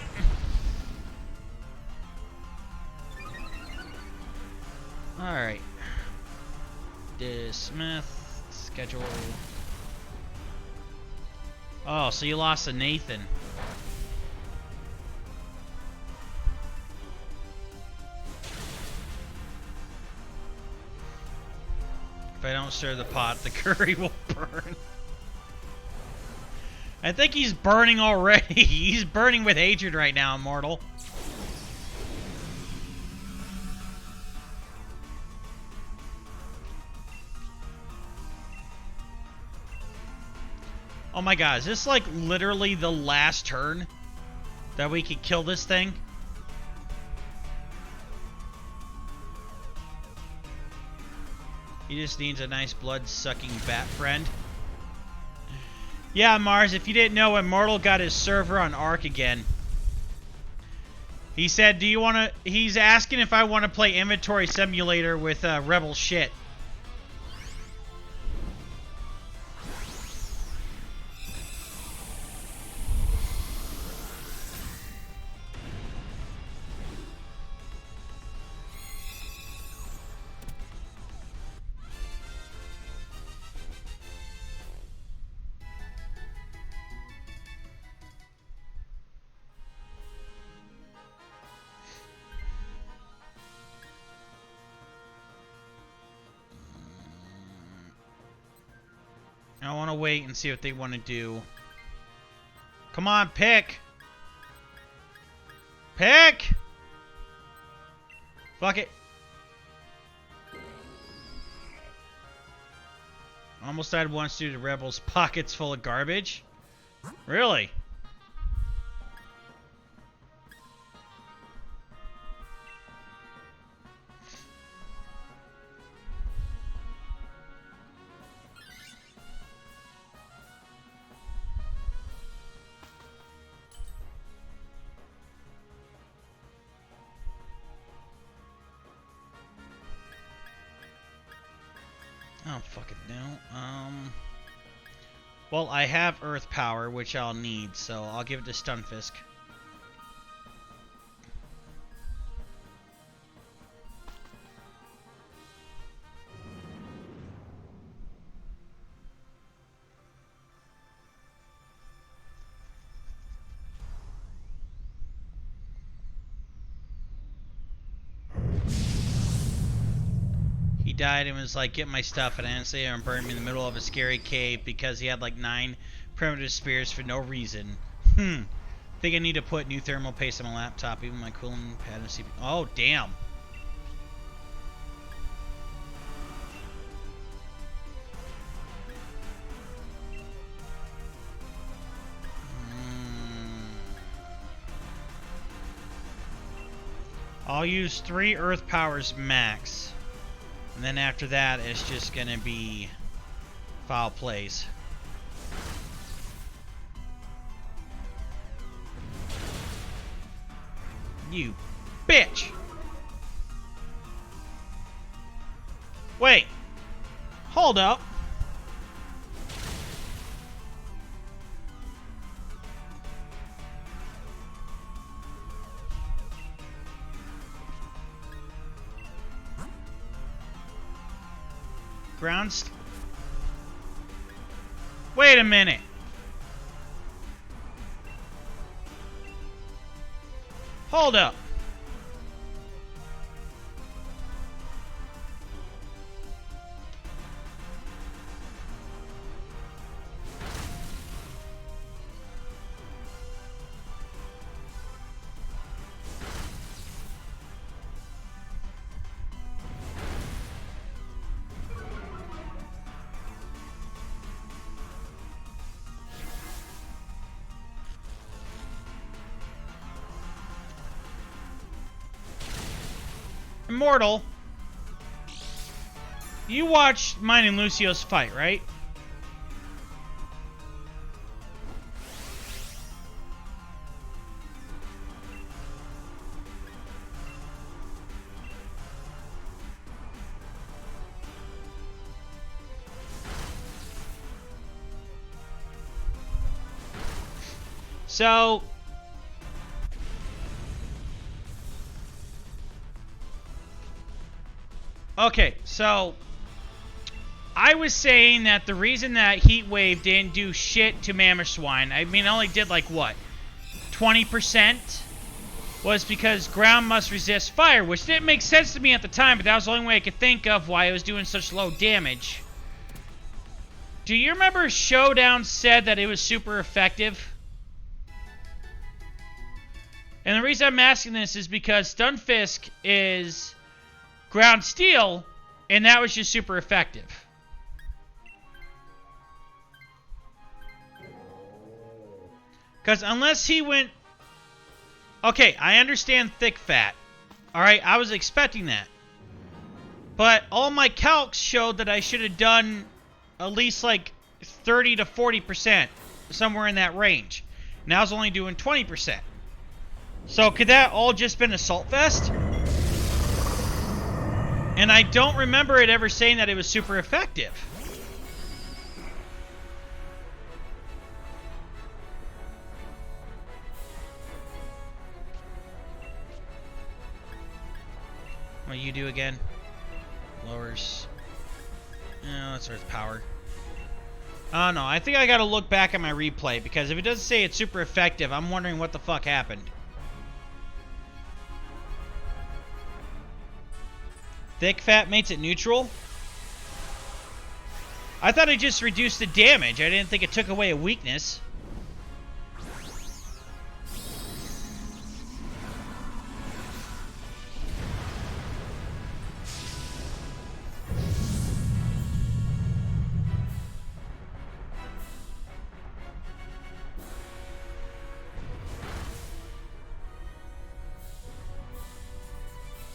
Alright. Dismiss. Schedule. Oh, so you lost to Nathan. If I don't stir the pot, the curry will burn. I think he's burning already. He's burning with hatred right now, Immortal. Oh my god, is this like literally the last turn that we could kill this thing? He just needs a nice blood-sucking bat friend. Yeah, Mars, if you didn't know, Immortal got his server on Ark again. He said, do you want to... He's asking if I want to play Inventory Simulator with Rebel shit. I want to wait and see what they want to do. Come on, pick! Pick! Fuck it. Almost died once due to Rebels' pockets full of garbage. Really? I don't fucking know. Well, I have Earth Power, which I'll need, so I'll give it to Stunfisk. He died and was like, get my stuff, and I didn't say and burned me in the middle of a scary cave because he had like 9 primitive spears for no reason. Think I need to put new thermal paste on my laptop, even my cooling pad and CPU. Oh, damn. I'll use 3 Earth Powers max. And then after that, it's just gonna be foul plays. You bitch! Wait! Hold up! Wait a minute. Hold up. Immortal, you watched mine and Lucio's fight, right? So, okay, so I was saying that the reason that Heat Wave didn't do shit to Mammothswine, I mean, it only did like what, 20%, was because ground must resist fire, which didn't make sense to me at the time, but that was the only way I could think of why it was doing such low damage. Do you remember Showdown said that it was super effective? And the reason I'm asking this is because Stunfisk is ground steel, and that was just super effective. Because unless he went... Okay, I understand thick fat. Alright, I was expecting that. But all my calcs showed that I should have done at least like 30 to 40%. Somewhere in that range. Now I was only doing 20%. So could that all just been Assault Vest? And I don't remember it ever saying that it was super effective. What you do again? Lowers. No, that's Earth Power. Oh no, I think I gotta look back at my replay, because if it doesn't say it's super effective, I'm wondering what the fuck happened. Thick fat makes it neutral? I thought it just reduced the damage. I didn't think it took away a weakness.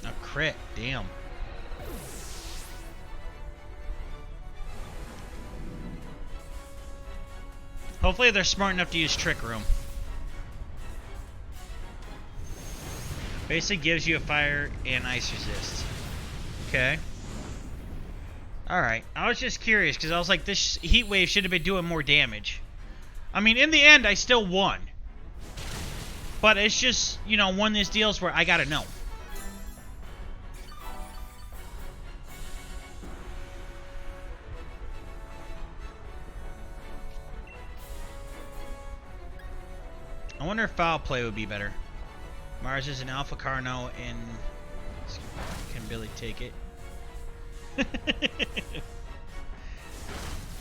A crit, damn. Hopefully they're smart enough to use Trick Room. Basically gives you a fire and ice resist. Okay. Alright. I was just curious because I was like, this Heat Wave should have been doing more damage. I mean, in the end, I still won. But it's just, you know, one of these deals where I gotta know. I wonder if foul play would be better. Mars is an Alpha Carno, and can Billy take it?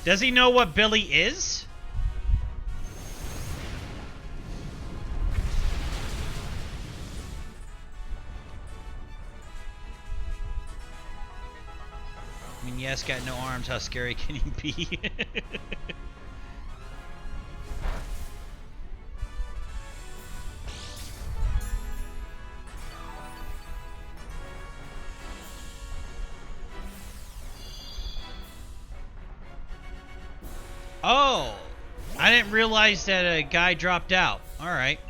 Does he know what Billy is? I mean, yes, got no arms. How scary can he be? Oh, I didn't realize that a guy dropped out. All right.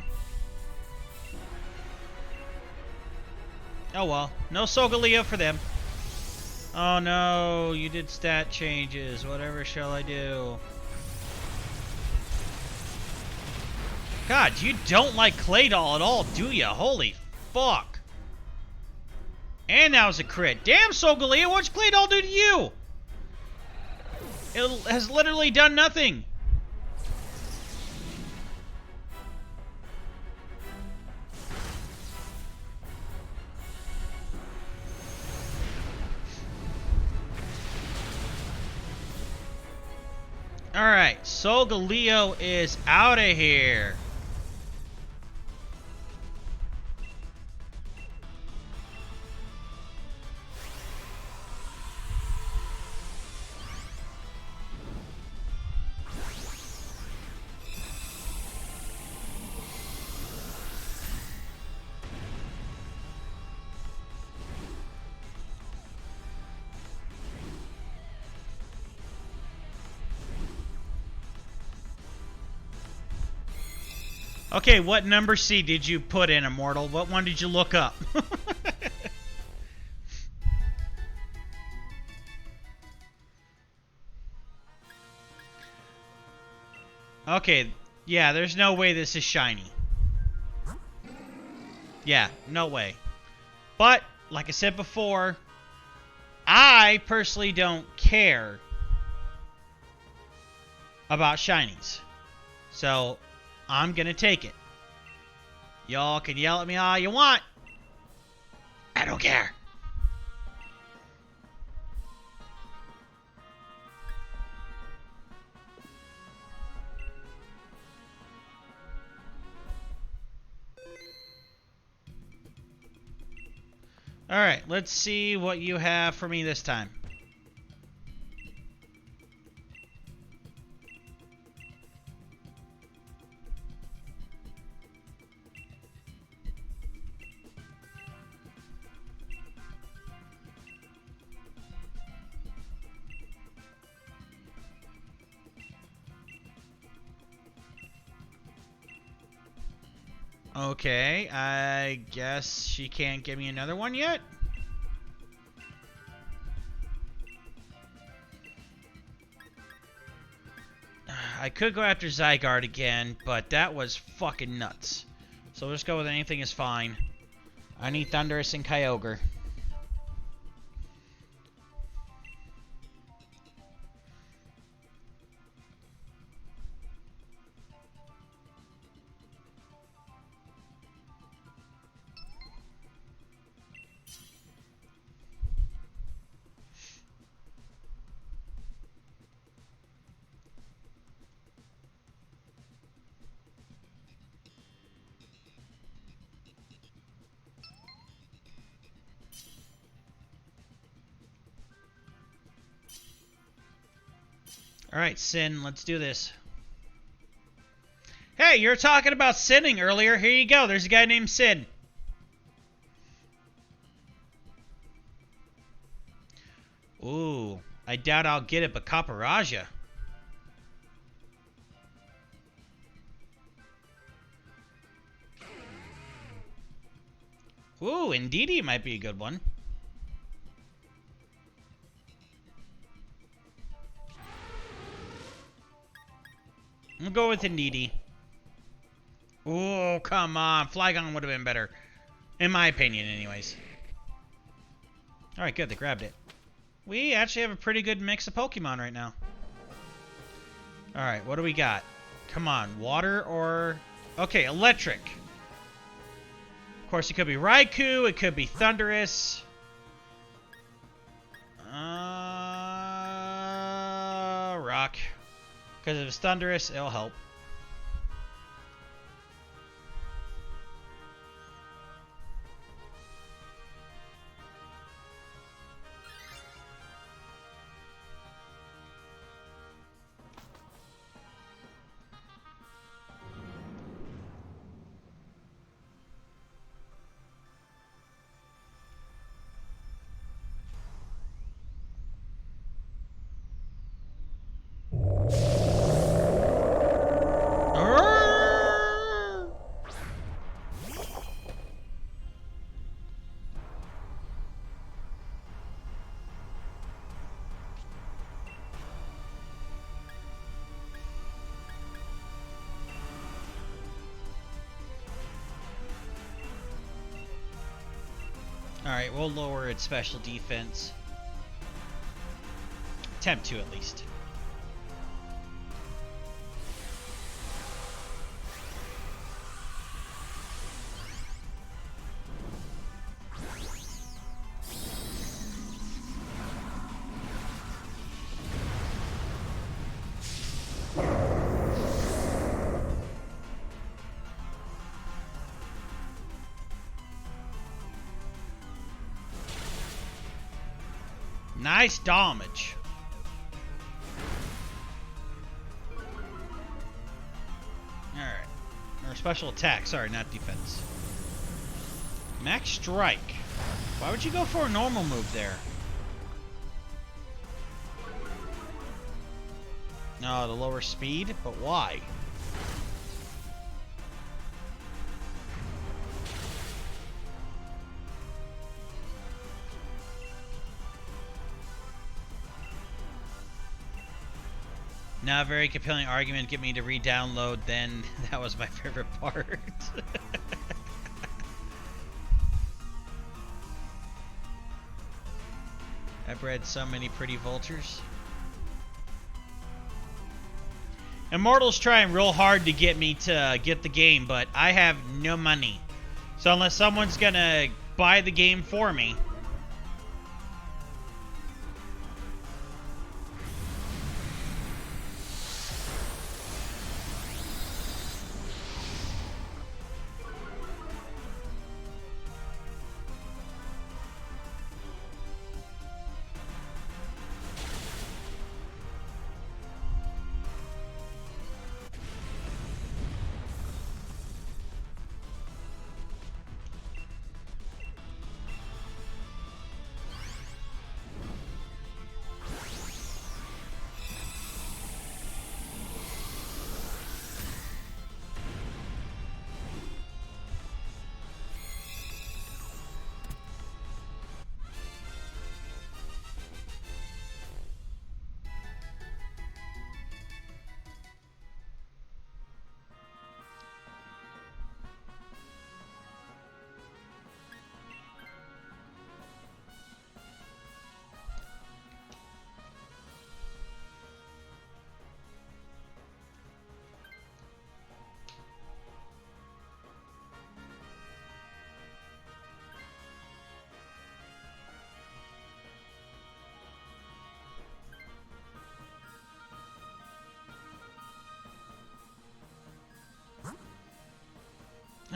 Oh well, no Solgaleo for them. Oh no, you did stat changes. Whatever shall I do? God, you don't like Claydol at all, do ya? Holy fuck. And that was a crit. Damn, Solgaleo, what's Claydol do to you? It has literally done nothing. Alright, Solgaleo is out of here. Okay, what number seed did you put in, Immortal? What one did you look up? Okay, yeah, there's no way this is shiny. Yeah, no way. But, like I said before, I personally don't care about shinies. So, I'm gonna take it. Y'all can yell at me all you want. I don't care. Alright, let's see what you have for me this time. Okay, I guess she can't give me another one yet? I could go after Zygarde again, but that was fucking nuts. So we'll just go with anything is fine. I need Thundurus and Kyogre. Alright, Sin, let's do this. Hey, you were talking about sinning earlier. Here you go. There's a guy named Sin. Ooh, I doubt I'll get it, but Caparaja. Ooh, Indeedee might be a good one. I'll go with Indeedee. Oh, come on. Flygon would have been better. In my opinion, anyways. Alright, good. They grabbed it. We actually have a pretty good mix of Pokemon right now. Alright, what do we got? Come on. Water or... Okay, electric. Of course, it could be Raikou. It could be Thundurus. Rock. Because if it's Thundurus, it'll help. Alright, we'll lower its special defense. Attempt to, at least. Nice damage. Alright. Or special attack, sorry, not defense. Max Strike. Why would you go for a normal move there? No, the lower speed? But why? Not a very compelling argument. Get me to re-download. Then that was my favorite part. I've bred so many pretty vultures. Immortal's trying real hard to get me to get the game, but I have no money. So unless someone's gonna buy the game for me.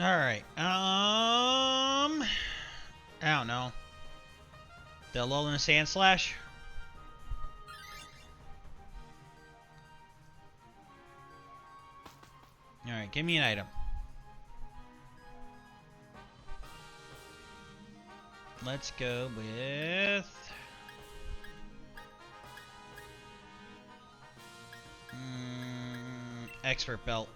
Alright, I don't know. The lull in the sand slash? Alright, give me an item. Let's go with... expert belt.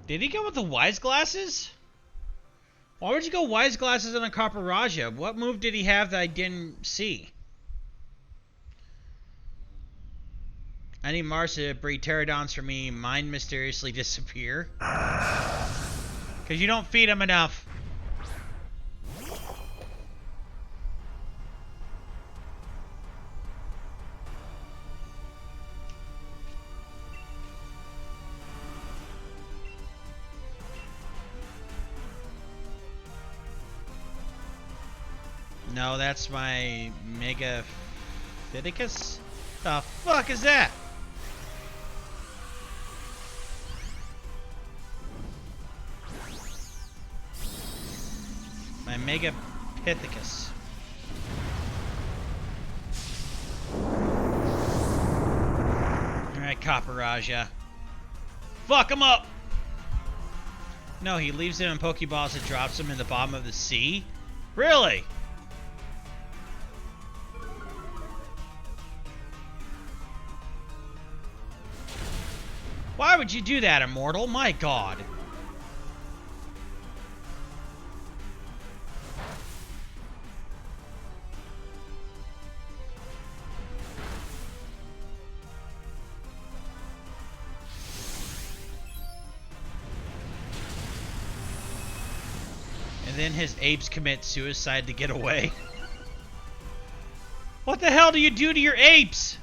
Did he go with the wise glasses? Why would you go wise glasses on a Copper Raja? What move did he have that I didn't see? I need Mars to breed pterodons for me. Mine mysteriously disappear. Because you don't feed them enough. No, that's my Mega Phiticus? The fuck is that? My Mega Pithecus. Alright, Copper Raja. Fuck him up! No, he leaves them in Pokeballs and drops them in the bottom of the sea? Really? Why would you do that, Immortal? My god. And then his apes commit suicide to get away. What the hell do you do to your apes?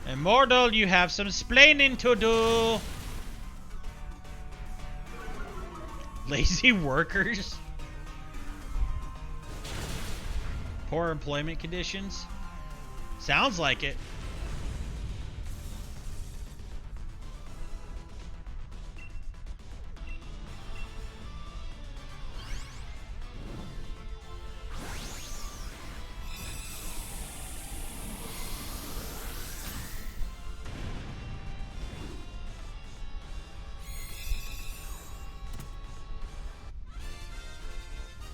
Immortal, you have some splaining to do. Lazy workers? Poor employment conditions? Sounds like it.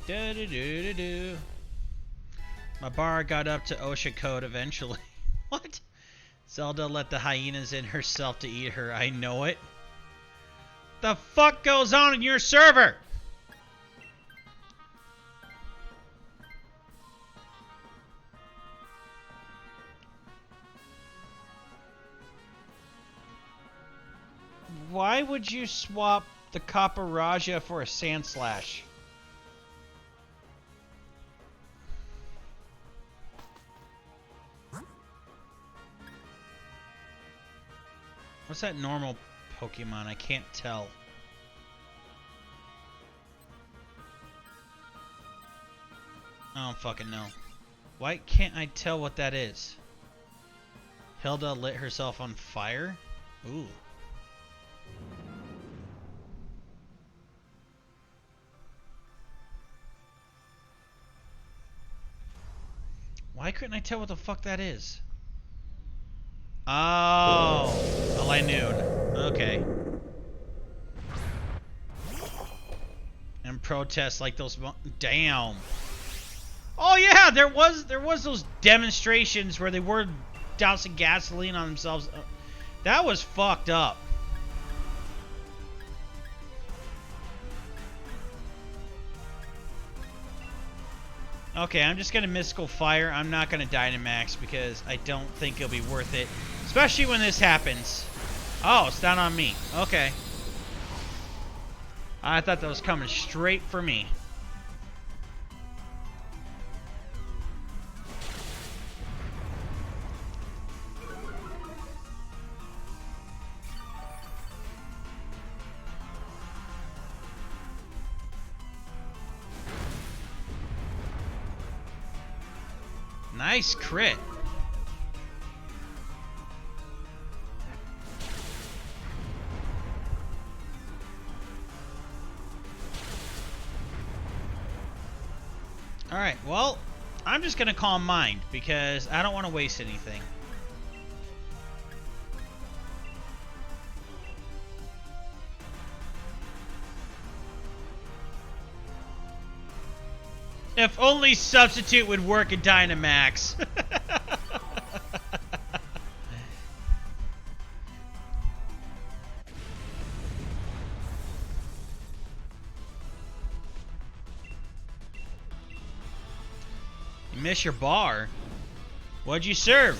Da-da-da-da-da. My bar got up to OSHA code eventually. What? Zelda let the hyenas in herself to eat her. I know it. The fuck goes on in your server? Why would you swap the Caparaja for a Sand Slash? What's that normal Pokemon? I can't tell. I don't fucking know. Why can't I tell what that is? Hilda lit herself on fire? Ooh. Why couldn't I tell what the fuck that is? Oh, high noon. Okay. And protest like those. Damn. Oh yeah, there was those demonstrations where they were dousing gasoline on themselves. That was fucked up. Okay, I'm just gonna Mystical Fire. I'm not gonna Dynamax because I don't think it'll be worth it. Especially when this happens. Oh, it's down on me. Okay. I thought that was coming straight for me. Nice crit. Alright, well, I'm just going to Calm Mind because I don't want to waste anything. If only Substitute would work in Dynamax. You miss your bar? What'd you serve?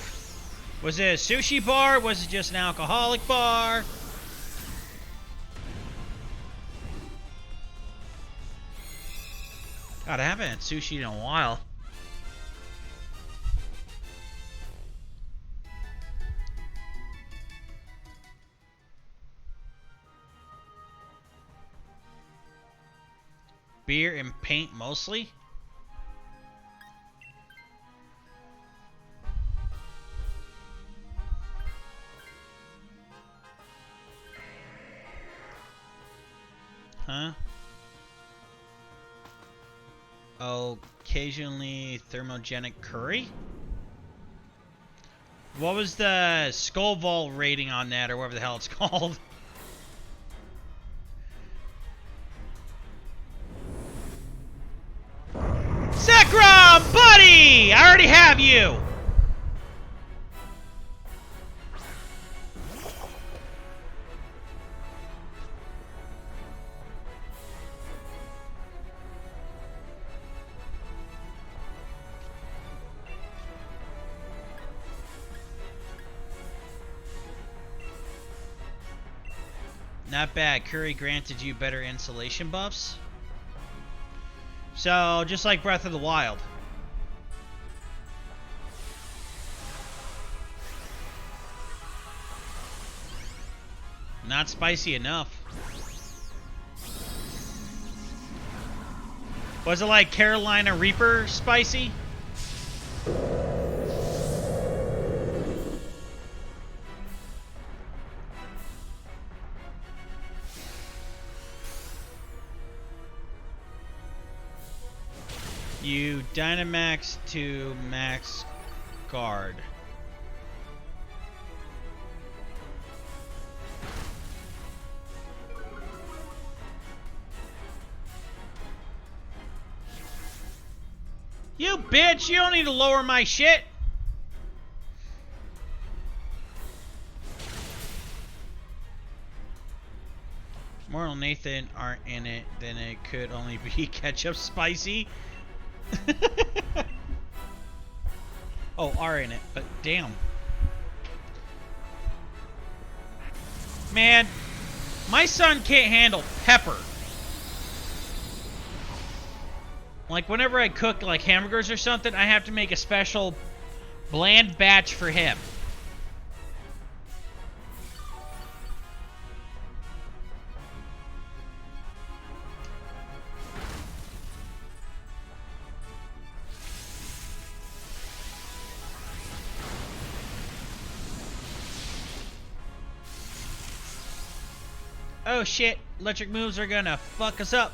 Was it a sushi bar? Was it just an alcoholic bar? God, I haven't had sushi in a while. Beer and paint mostly? Huh? Occasionally thermogenic curry? What was the Skull Vault rating on that, or whatever the hell it's called? Zekrom, buddy! I already have you! Not bad. Curry granted you better insulation buffs. So, just like Breath of the Wild. Not spicy enough. Was it like Carolina Reaper spicy? You Dynamax to max guard. You bitch! You don't need to lower my shit! Mortal Nathan aren't in it, then it could only be ketchup spicy. Oh, are in it, but damn. Man, my son can't handle pepper. Like, whenever I cook, like, hamburgers or something, I have to make a special bland batch for him. Oh shit, electric moves are gonna fuck us up.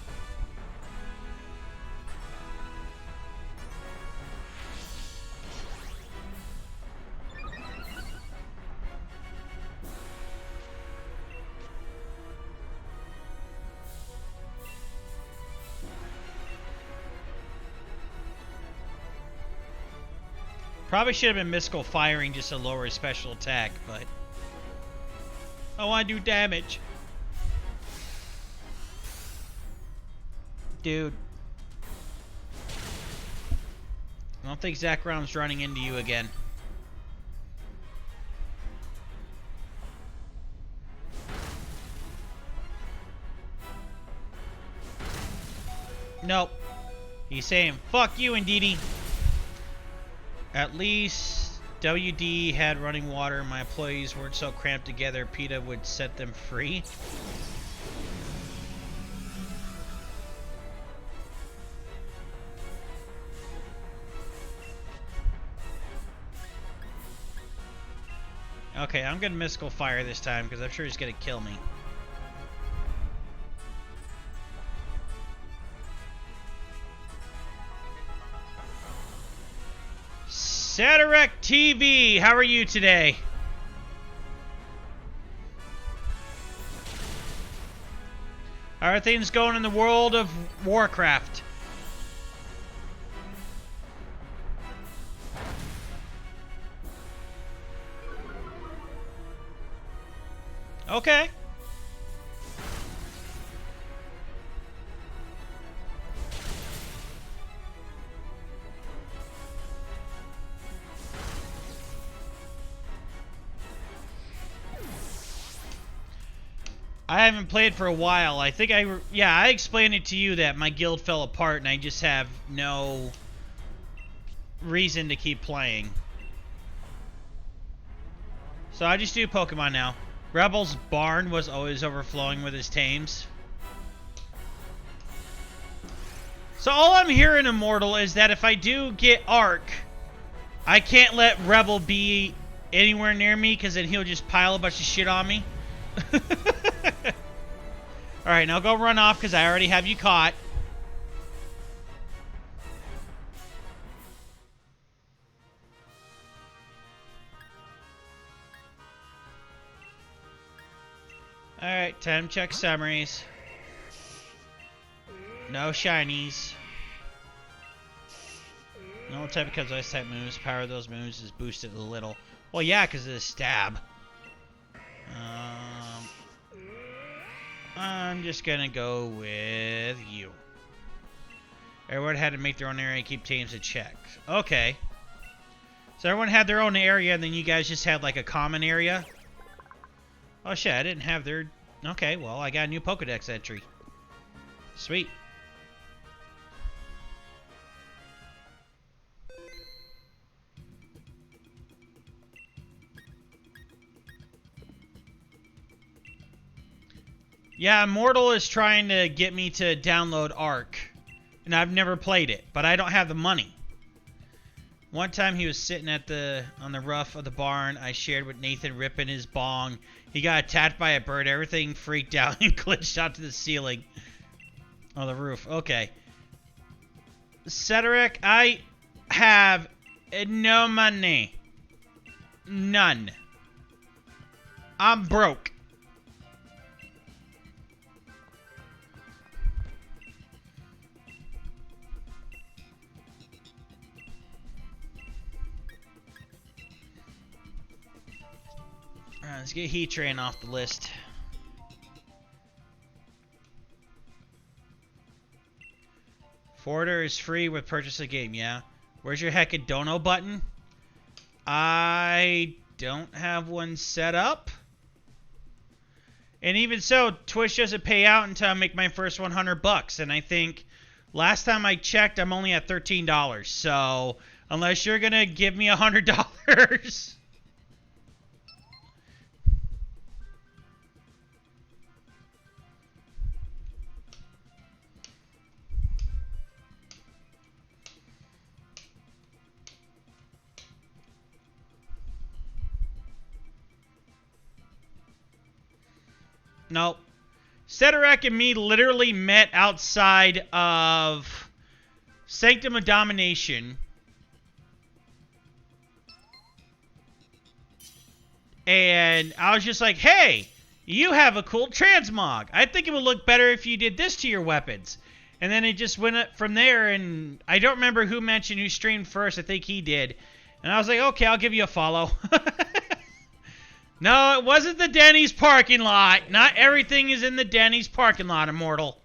Probably should have been mystical firing just to lower his special attack, but I want to do damage. Dude. I don't think Zach Brown's running into you again. Nope. He's saying, fuck you, Indeedy. At least WD had running water. My employees weren't so cramped together, PETA would set them free. Okay, I'm gonna mystical fire this time because I'm sure he's gonna kill me. Saturek TV, how are you today? How are things going in the world of Warcraft? Okay. I haven't played for a while. I think I explained it to you that my guild fell apart and I just have no reason to keep playing. So I just do Pokemon now. Rebel's barn was always overflowing with his tames. So all I'm hearing, Immortal, is that if I do get Arc, I can't let Rebel be anywhere near me because then he'll just pile a bunch of shit on me. Alright, now go run off because I already have you caught. Alright, time to check summaries. No shinies. No type becomes ice type moves. Power of those moves is boosted a little. Well, yeah, because of the stab. I'm just gonna go with you. Everyone had to make their own area and keep teams in check. Okay. So everyone had their own area, and then you guys just had like a common area? Oh shit, I didn't have their... Okay, well, I got a new Pokedex entry. Sweet. Yeah, Immortal is trying to get me to download Arc. And I've never played it, but I don't have the money. One time he was sitting on the roof of the barn. I shared with Nathan ripping his bong. He got attacked by a bird. Everything freaked out and glitched out to the ceiling. On the roof. Okay. Cedric, I have no money. None. I'm broke. Alright, let's get Heat Train off the list. Forwarder is free with purchase a game, yeah. Where's your heckin' dono button? I don't have one set up. And even so, Twitch doesn't pay out until I make my first 100 bucks. And I think last time I checked, I'm only at $13. So unless you're going to give me $100... Nope. Cedric and me literally met outside of Sanctum of Domination. And I was just like, hey, you have a cool transmog. I think it would look better if you did this to your weapons. And then it just went up from there, and I don't remember who mentioned who streamed first. I think he did. And I was like, okay, I'll give you a follow. No, it wasn't the Denny's parking lot. Not everything is in the Denny's parking lot, Immortal.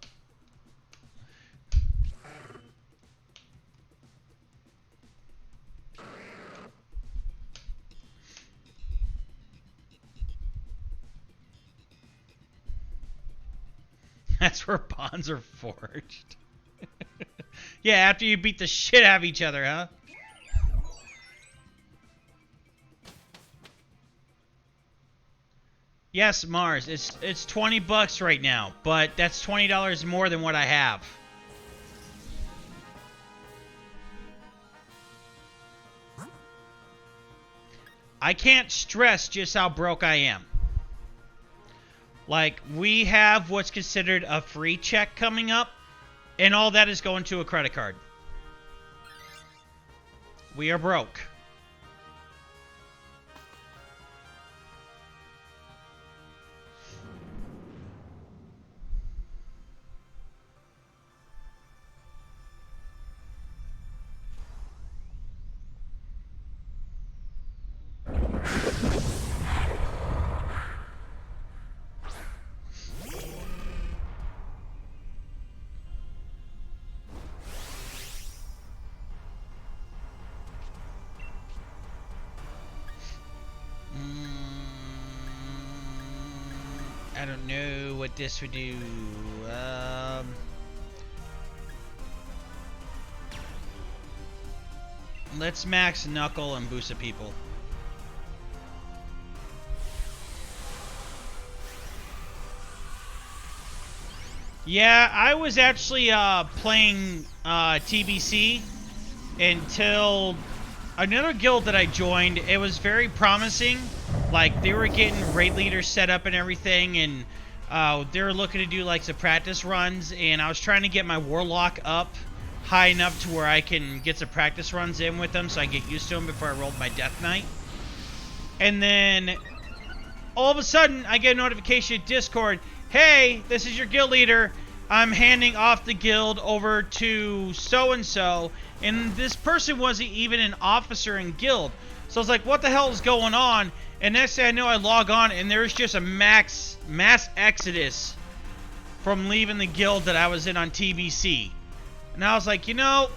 That's where bonds are forged. Yeah, after you beat the shit out of each other, huh? Yes, Mars. It's 20 bucks right now, but that's $20 more than what I have. I can't stress just how broke I am. Like, we have what's considered a free check coming up, and all that is going to a credit card. We are broke. I don't know what this would do. Let's max Knuckle and boost the people. Yeah, I was actually playing TBC until another guild that I joined. It was very promising. Like, they were getting raid leaders set up and everything, and they were looking to do like some practice runs, and I was trying to get my Warlock up high enough to where I can get some practice runs in with them so I get used to them before I rolled my Death Knight. And then all of a sudden I get a notification in Discord, hey, this is your guild leader. I'm handing off the guild over to so-and-so, and this person wasn't even an officer in guild. So I was like, what the hell is going on? And next thing I know, I log on, and there's just a mass exodus from leaving the guild that I was in on TBC. And I was like, you know,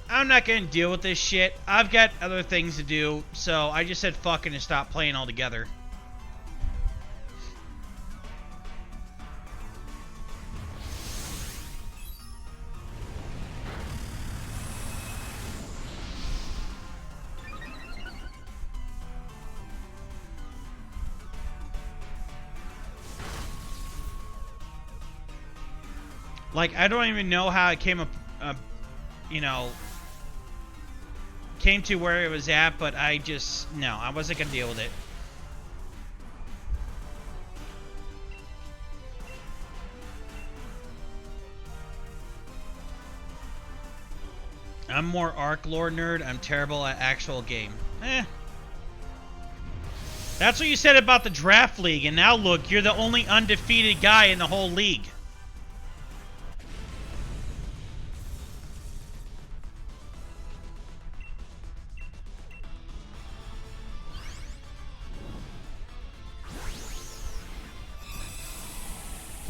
I'm not going to deal with this shit. I've got other things to do. So I just said fucking and stopped playing altogether. Like, I don't even know how it came up, you know, came to where it was at, but I just, no, I wasn't going to deal with it. I'm more Arc Lord nerd. I'm terrible at actual game. That's what you said about the draft league, and now look, you're the only undefeated guy in the whole league.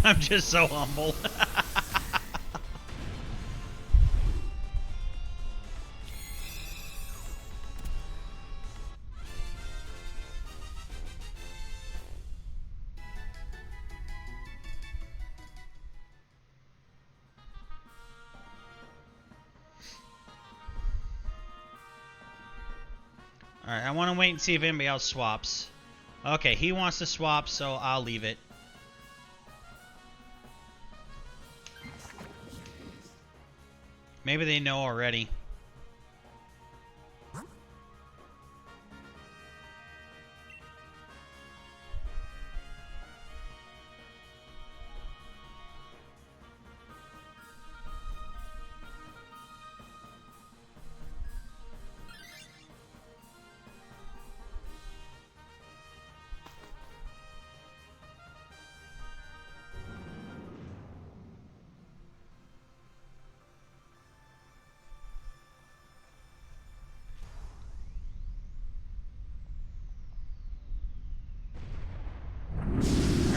I'm just so humble. Alright, I want to wait and see if anybody else swaps. Okay, he wants to swap, so I'll leave it. Maybe they know already.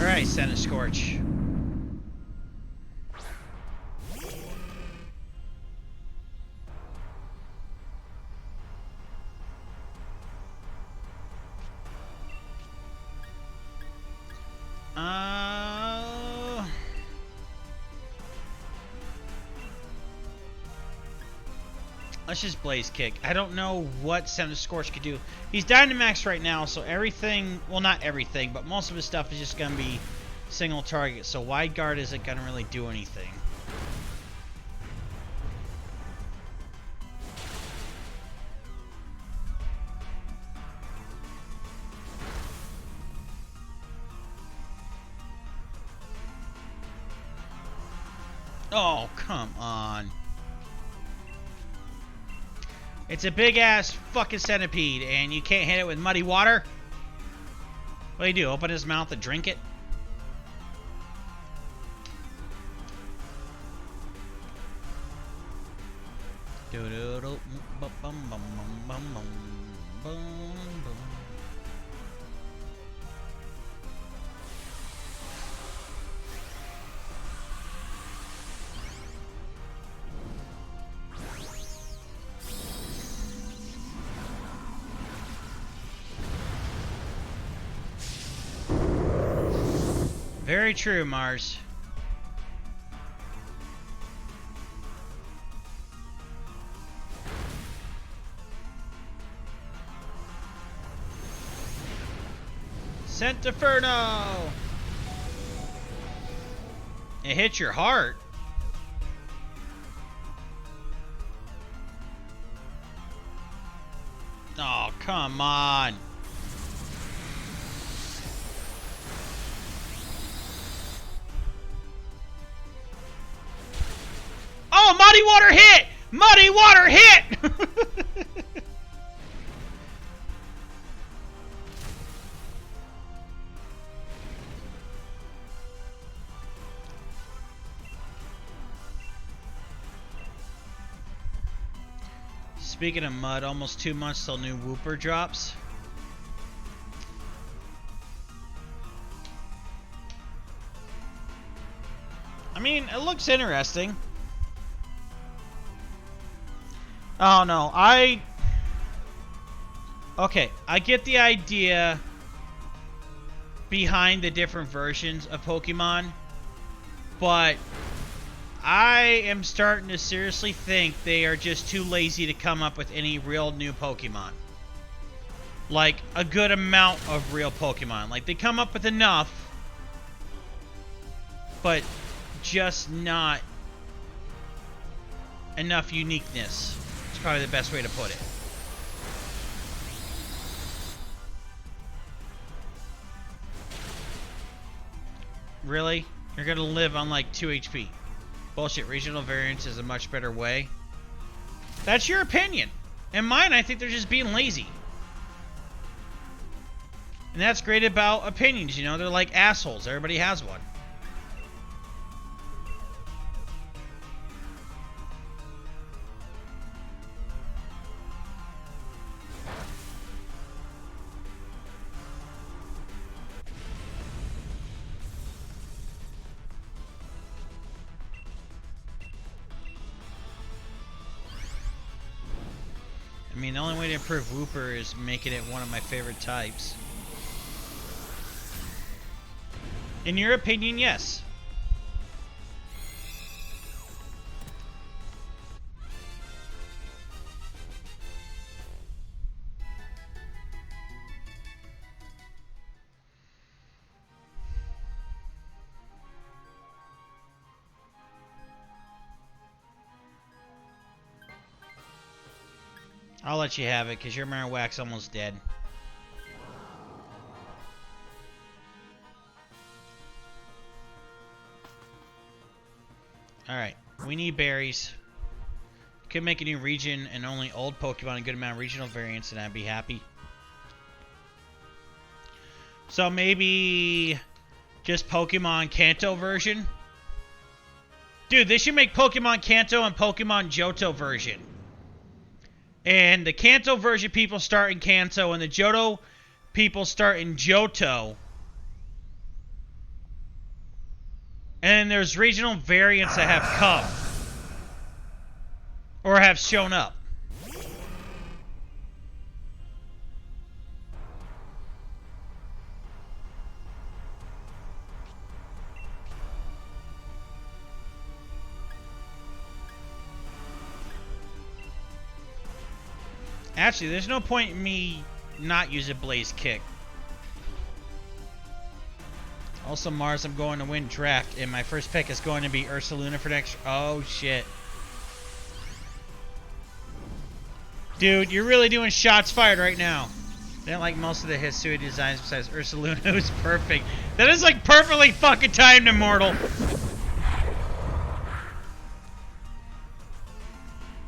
Alright, Senate Scorch. Let's just Blaze Kick. I don't know what Senate Scorch could do. He's Dynamax right now, so everything... Well, not everything, but most of his stuff is just going to be single target. So Wide Guard isn't going to really do anything. Oh, come on. It's a big-ass fucking centipede, and you can't hit it with muddy water? What do you do, open his mouth and drink it? Very true, Mars. Centiferno! It hits your heart. Oh, come on. Oh, Muddy Water hit! Muddy Water hit! Speaking of mud, almost 2 months till new Wooper drops. I mean, it looks interesting. Oh no, okay, I get the idea behind the different versions of Pokemon, but I am starting to seriously think they are just too lazy to come up with any real new Pokemon. Like, a good amount of real Pokemon. Like, they come up with enough, but just not enough uniqueness. It's probably the best way to put it. Really? You're gonna live on like 2 HP. Bullshit, regional variance is a much better way. That's your opinion. And mine, I think they're just being lazy. And that's great about opinions, you know? They're like assholes. Everybody has one. I mean, the only way to improve Wooper is making it one of my favorite types. In your opinion, yes. I'll let you have it, because your Marowak's almost dead. Alright, we need berries. Could make a new region and only old Pokemon, a good amount of regional variants, and I'd be happy. So maybe just Pokemon Kanto version? Dude, they should make Pokemon Kanto and Pokemon Johto version. And the Kanto version people start in Kanto, and the Johto people start in Johto. And there's regional variants that have come. Or have shown up. Actually, there's no point in me not using Blaze Kick. Also, Mars, I'm going to win draft, and my first pick is going to be Ursaluna for next... Oh, shit. Dude, you're really doing shots fired right now. I don't like most of the Hisui designs besides Ursaluna, who's perfect. That is, like, perfectly fucking timed, Immortal.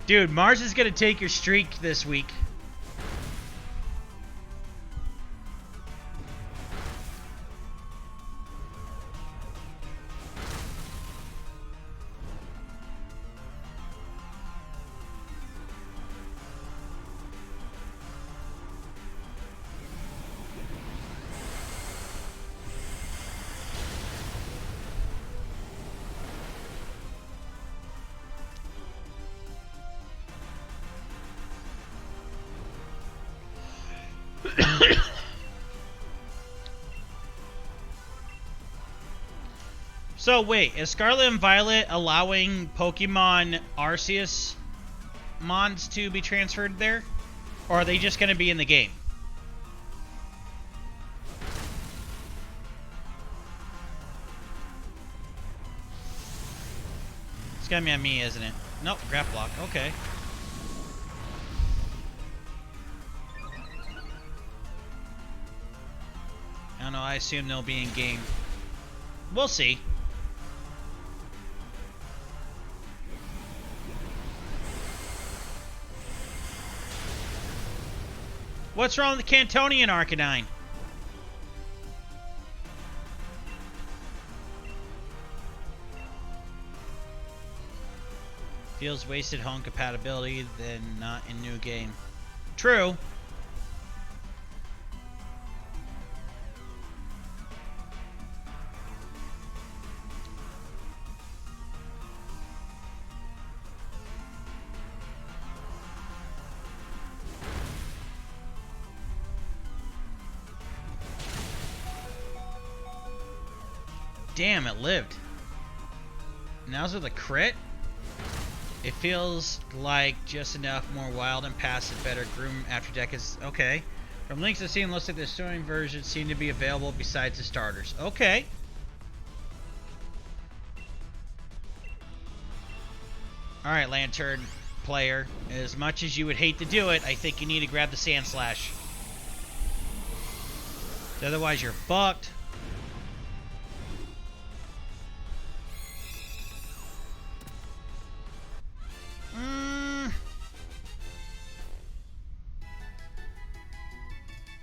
Dude, Mars is going to take your streak this week. So wait, is Scarlet and Violet allowing Pokemon Arceus mons to be transferred there? Or are they just going to be in the game? It's got to be on me, isn't it? Nope, Graph Block, okay. I don't know, I assume they'll be in game. We'll see. What's wrong with the Cantonian Arcanine? Feels wasted home compatibility than not in new game. True. Damn, it lived. Now's with a crit? It feels like just enough more wild and passive, better groom after decades. Okay. From links I've seen, looks like the storing versions seem to be available besides the starters. Okay. Alright, Lantern player. As much as you would hate to do it, I think you need to grab the Sand Slash. Otherwise, you're fucked.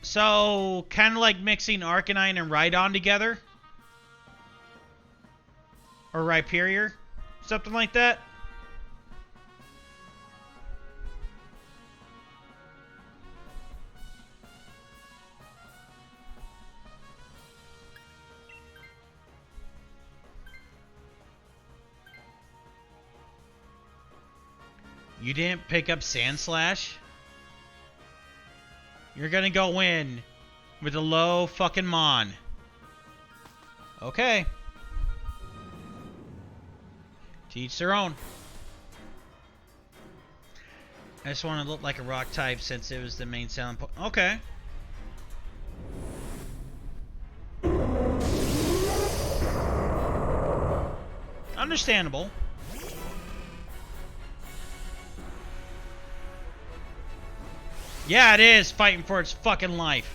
So, kind of like mixing Arcanine and Rhydon together? Or Rhyperior? Something like that? You didn't pick up Sand Slash? You're gonna go in with a low fucking mon. Okay. To each their own. I just want to look like a rock type since it was the main selling point. Okay. Understandable. Yeah, it is fighting for its fucking life.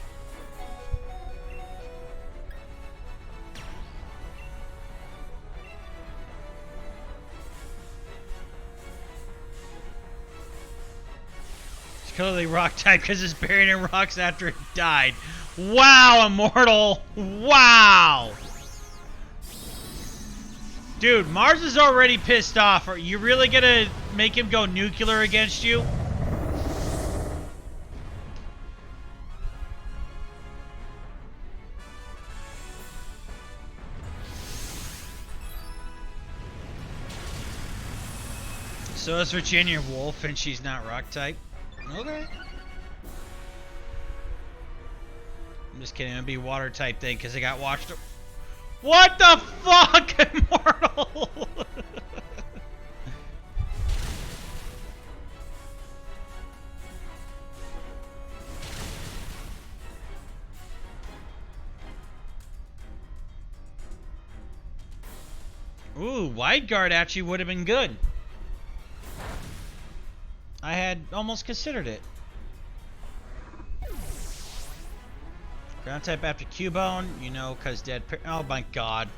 It's clearly rock type because it's buried in rocks after it died. Wow, Immortal! Wow! Dude, Mars is already pissed off. Are you really gonna make him go nuclear against you? So is Virginia Wolf, and she's not rock type. Okay. I'm just kidding. It'll be water type thing because I got watched. What the fuck, Immortal? Ooh, wide guard actually would have been good. I had almost considered it. Ground type after Cubone, you know, cause dead. Oh my god.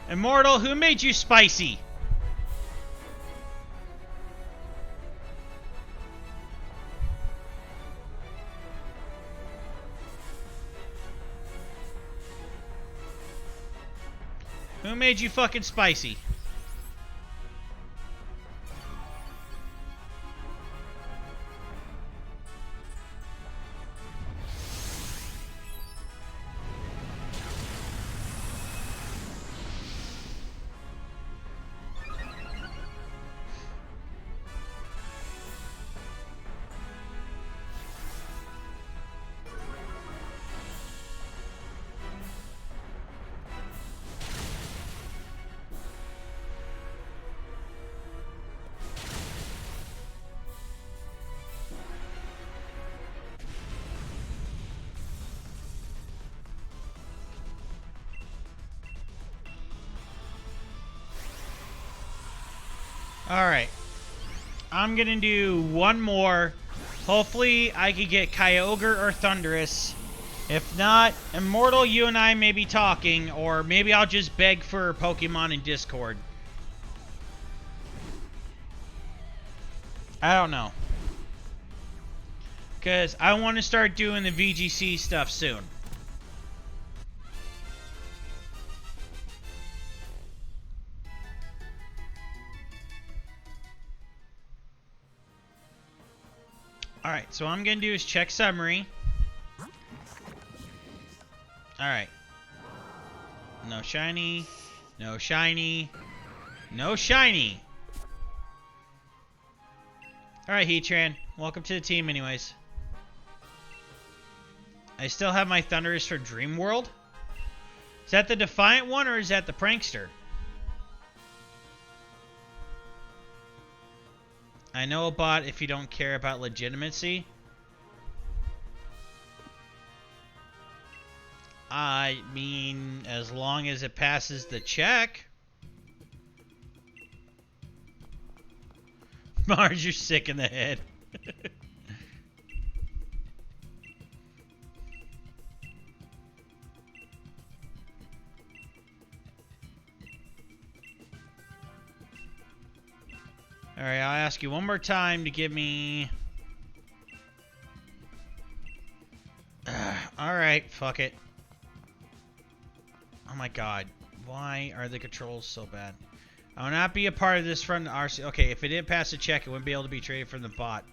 Immortal, who made you spicy? Who made you fucking spicy? Alright. I'm gonna do one more. Hopefully I could get Kyogre or Thundurus. If not, Immortal, you and I may be talking, or maybe I'll just beg for Pokemon in Discord. I don't know. Because I want to start doing the VGC stuff soon. Alright, so what I'm going to do is check summary. Alright. No shiny. No shiny. No shiny. Alright, Heatran. Welcome to the team anyways. I still have my Thundurus for Dream World. Is that the Defiant one or is that the Prankster? I know a bot if you don't care about legitimacy. I mean, as long as it passes the check. Mars, you're sick in the head. Alright, I'll ask you one more time to give me... Alright, fuck it. Oh my god. Why are the controls so bad? I will not be a part of this from the RC... Okay, if it didn't pass the check, it wouldn't be able to be traded from the bot.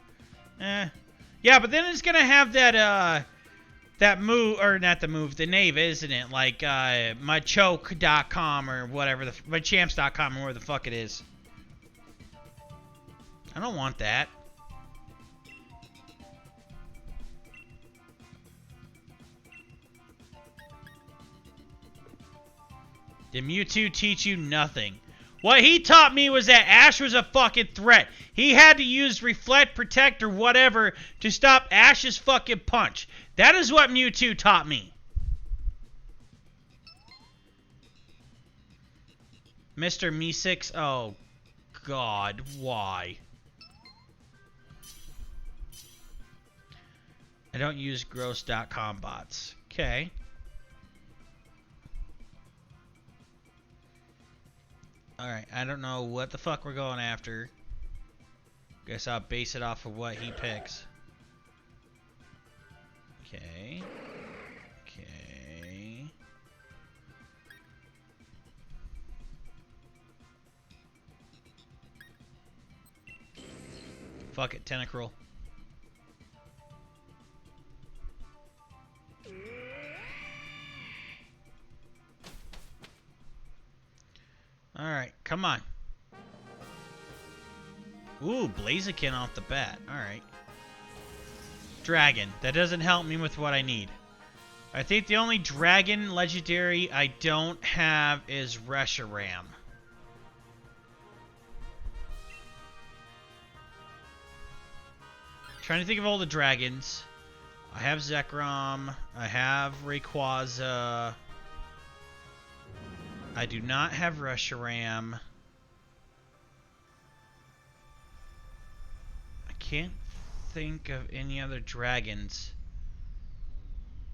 Yeah, but then it's gonna have that, that move... Or not the move, the nave, isn't it? Like, mychoke.com or whatever. Mychamps.com or where the fuck it is. I don't want that. Did Mewtwo teach you nothing? What he taught me was that Ash was a fucking threat. He had to use Reflect, Protect, or whatever to stop Ash's fucking punch. That is what Mewtwo taught me. Mr. Meesix? Oh, God. Why? I don't use gross.com bots. Okay. Alright, I don't know what the fuck we're going after. Guess I'll base it off of what he picks. Okay. Okay. Fuck it, Tentacruel. Alright, come on. Ooh, Blaziken off the bat. Alright. Dragon. That doesn't help me with what I need. I think the only dragon legendary I don't have is Reshiram. Trying to think of all the dragons. I have Zekrom. I have Rayquaza. I do not have Reshiram. I can't think of any other dragons.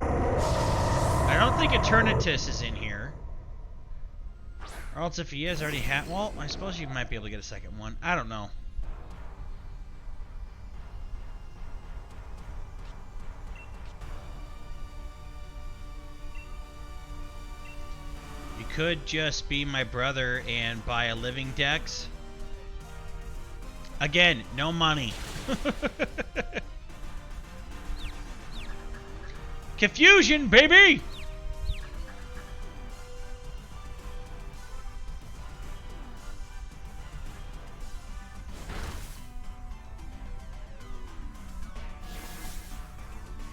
I don't think Eternatus is in here. Or else if he is, I already have... Well, I suppose you might be able to get a second one. I don't know. You could just be my brother and buy a living dex. Again, no money. Confusion, baby!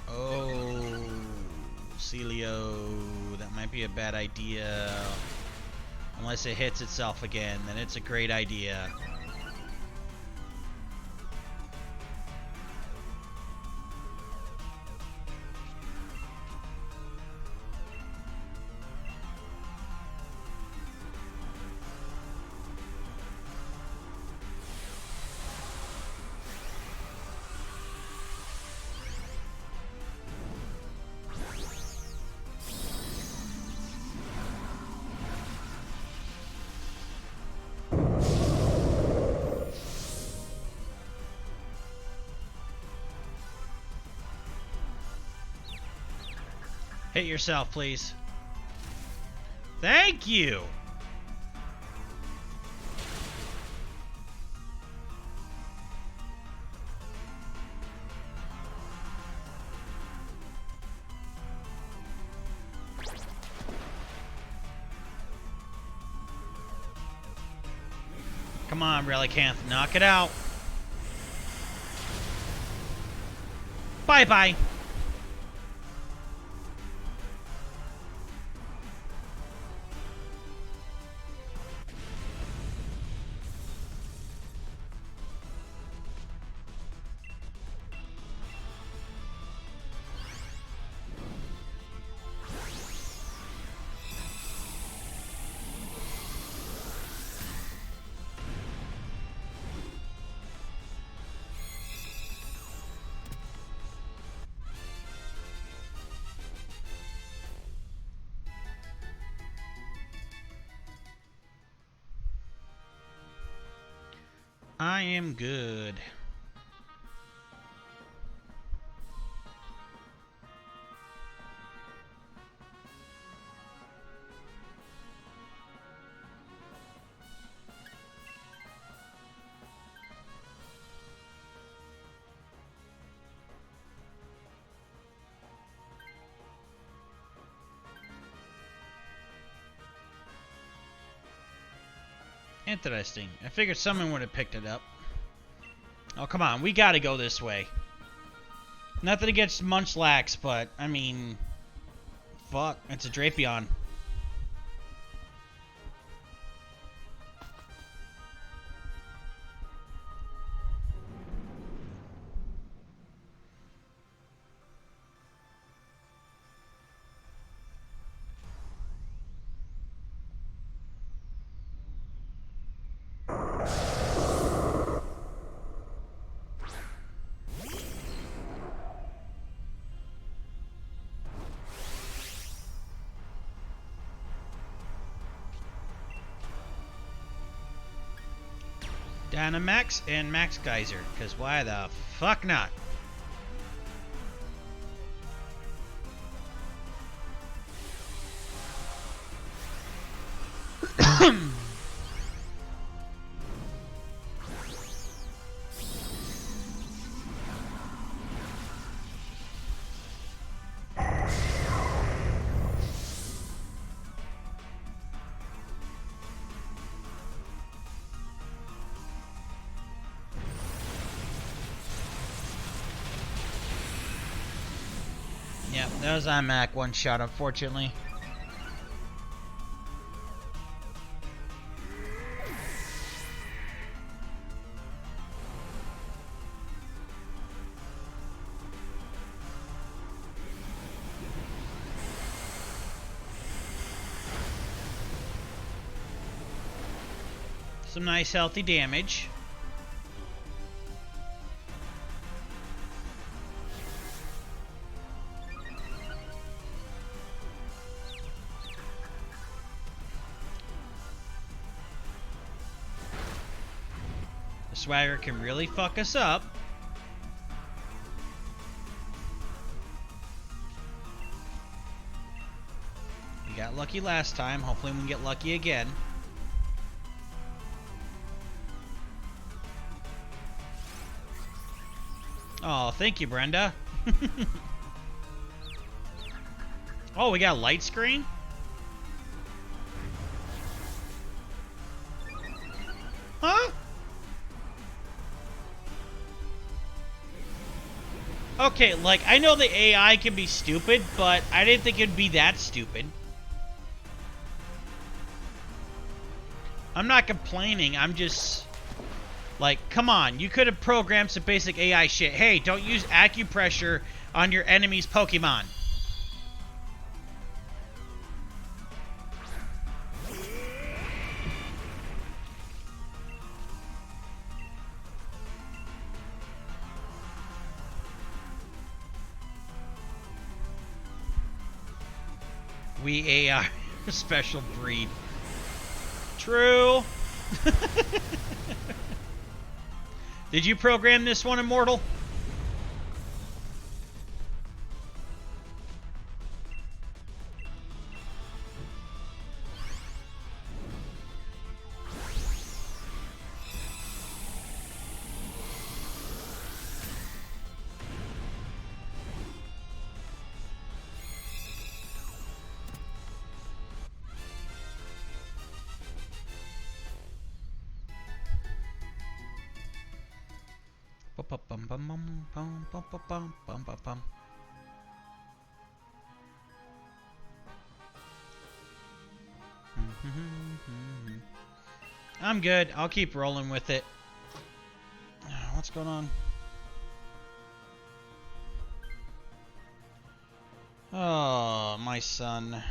Oh, Celio, that might be a bad idea. Unless it hits itself again, then it's a great idea. Hit yourself, please. Thank you! Come on, Relicanth, knock it out. Bye-bye. I am good. Interesting. I figured someone would have picked it up. Oh, come on. We gotta go this way. Nothing against Munchlax, but, I mean... Fuck. It's a Drapion. Dynamax and Max Geyser, because why the fuck not? Yeah, that was IMAC one shot, unfortunately. Some nice healthy damage. The Swagger can really fuck us up. We got lucky last time. Hopefully we can get lucky again. Oh, thank you, Brenda. Oh, we got a light screen? Huh? Okay, like, I know the AI can be stupid, but I didn't think it'd be that stupid. I'm not complaining, I'm just... Like, come on, you could have programmed some basic AI shit. Hey, don't use acupressure on your enemy's Pokemon. We AI a special breed. True. Did you program this one, Immortal? I'm good. I'll keep rolling with it. What's going on? Oh, my son.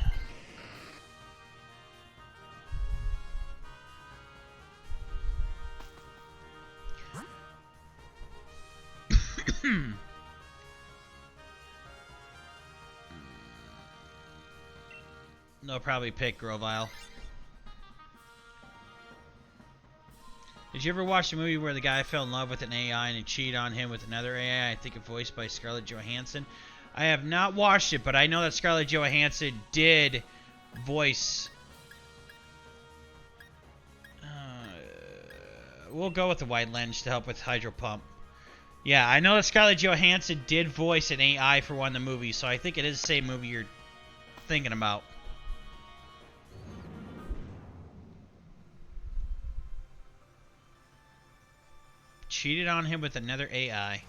They'll probably pick Grovyle. Did you ever watch the movie where the guy fell in love with an AI and he cheated on him with another AI? I think it voiced by Scarlett Johansson. I have not watched it, but I know that Scarlett Johansson did voice... we'll go with the White Lens to help with Hydro Pump. Yeah, I know that Scarlett Johansson did voice an AI for one of the movies, so I think it is the same movie you're thinking about. cheated on him with another AI.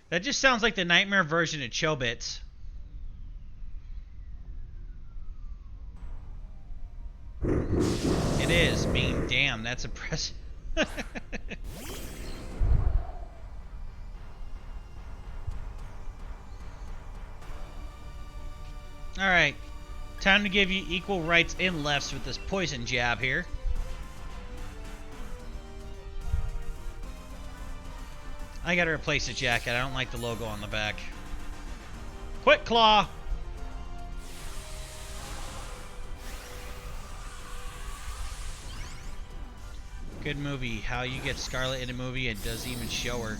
That just sounds like the nightmare version of Chobits. It is. Mean, damn, that's impressive. Alright. Time to give you equal rights and lefts with this poison jab here. I gotta replace the jacket. I don't like the logo on the back. Quick Claw! Good movie. How you get Scarlett in a movie and doesn't even show her.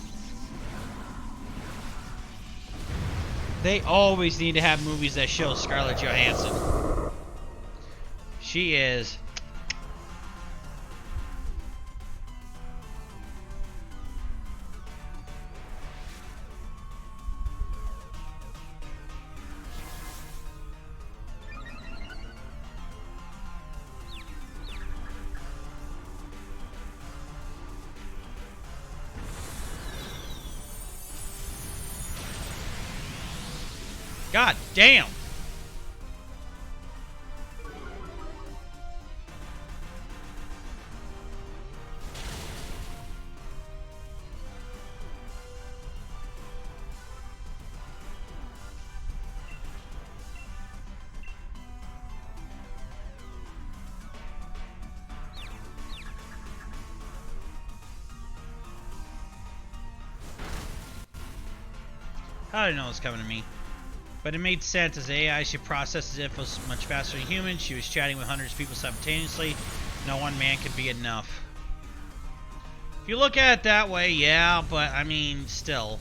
They always need to have movies that show Scarlett Johansson. She is... God damn! How did I know it was coming to me? But it made sense, as AI should process his info much faster than humans. She was chatting with hundreds of people simultaneously. No one man could be enough. If you look at it that way, yeah, but I mean, still.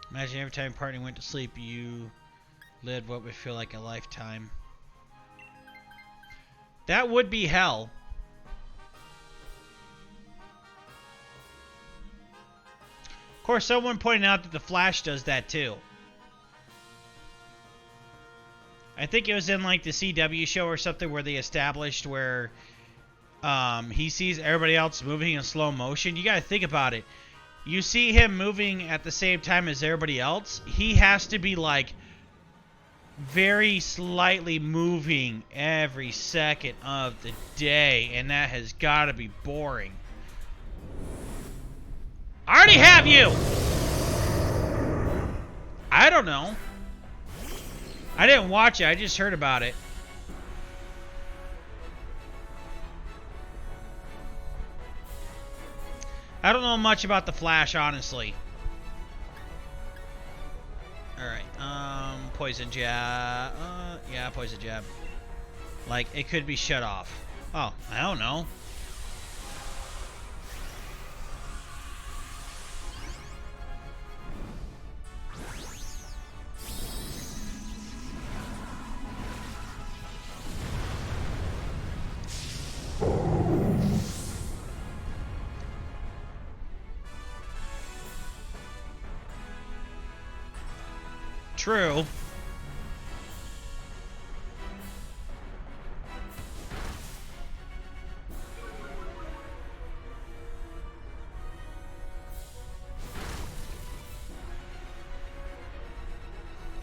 Imagine every time your partner went to sleep, you lived what would feel like a lifetime. That would be hell. Of course, someone pointed out that the Flash does that too. I think it was in like the CW show or something where they established where he sees everybody else moving in slow motion. You gotta think about it. You see him moving at the same time as everybody else. He has to be like very slightly moving every second of the day, and that has got to be boring. I already have you! I don't know. I didn't watch it, I just heard about it. I don't know much about the Flash, honestly. Alright, poison jab. Yeah, poison jab. Like, it could be shut off. Oh, I don't know. True.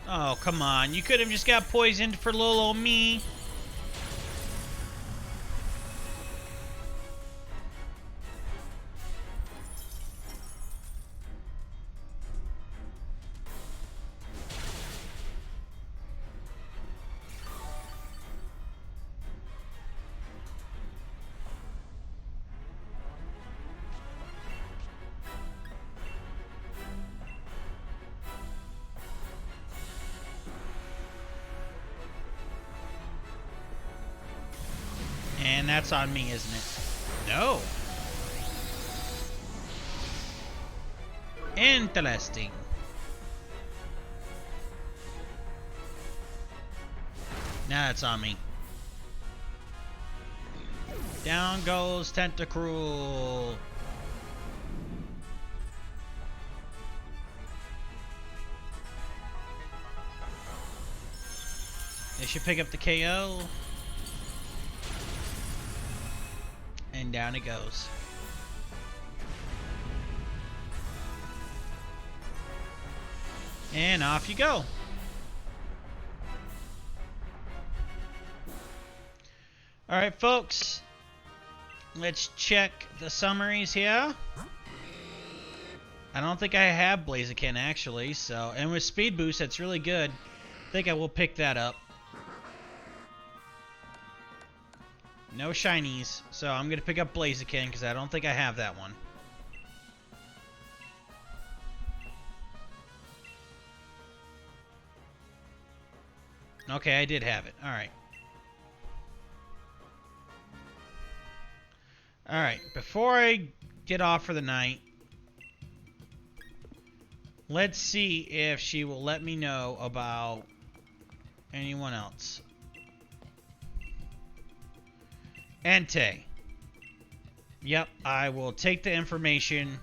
Oh, come on. You could have just got poisoned for little old me. And that's on me, isn't it? No. Interesting. Now that's on me. Down goes Tentacruel. They should pick up the KO. And down it goes. And off you go. Alright, folks. Let's check the summaries here. I don't think I have Blaziken, actually. So, and with Speed Boost, that's really good. I think I will pick that up. No shinies, so I'm going to pick up Blaziken because I don't think I have that one. Okay, I did have it. Alright. Alright, before I get off for the night, let's see if she will let me know about anyone else. Entei. Yep, I will take the information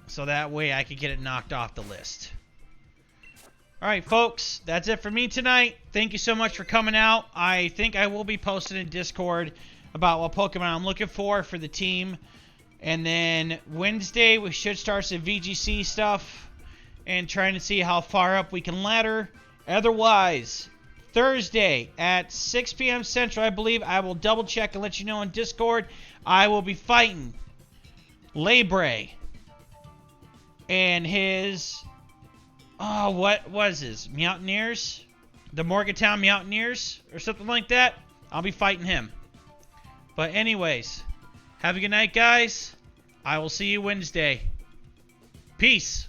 so that way I can get it knocked off the list. Alright, folks, that's it for me tonight. Thank you so much for coming out. I think I will be posting in Discord about what Pokemon I'm looking for the team. And then Wednesday, we should start some VGC stuff and trying to see how far up we can ladder. Otherwise, Thursday at 6 p.m. Central, I believe, I will double check and let you know on Discord. I will be fighting Lebre and his... Oh, what was his? Mountaineers? The Morgantown Mountaineers? Or something like that? I'll be fighting him. But anyways, have a good night, guys. I will see you Wednesday. Peace.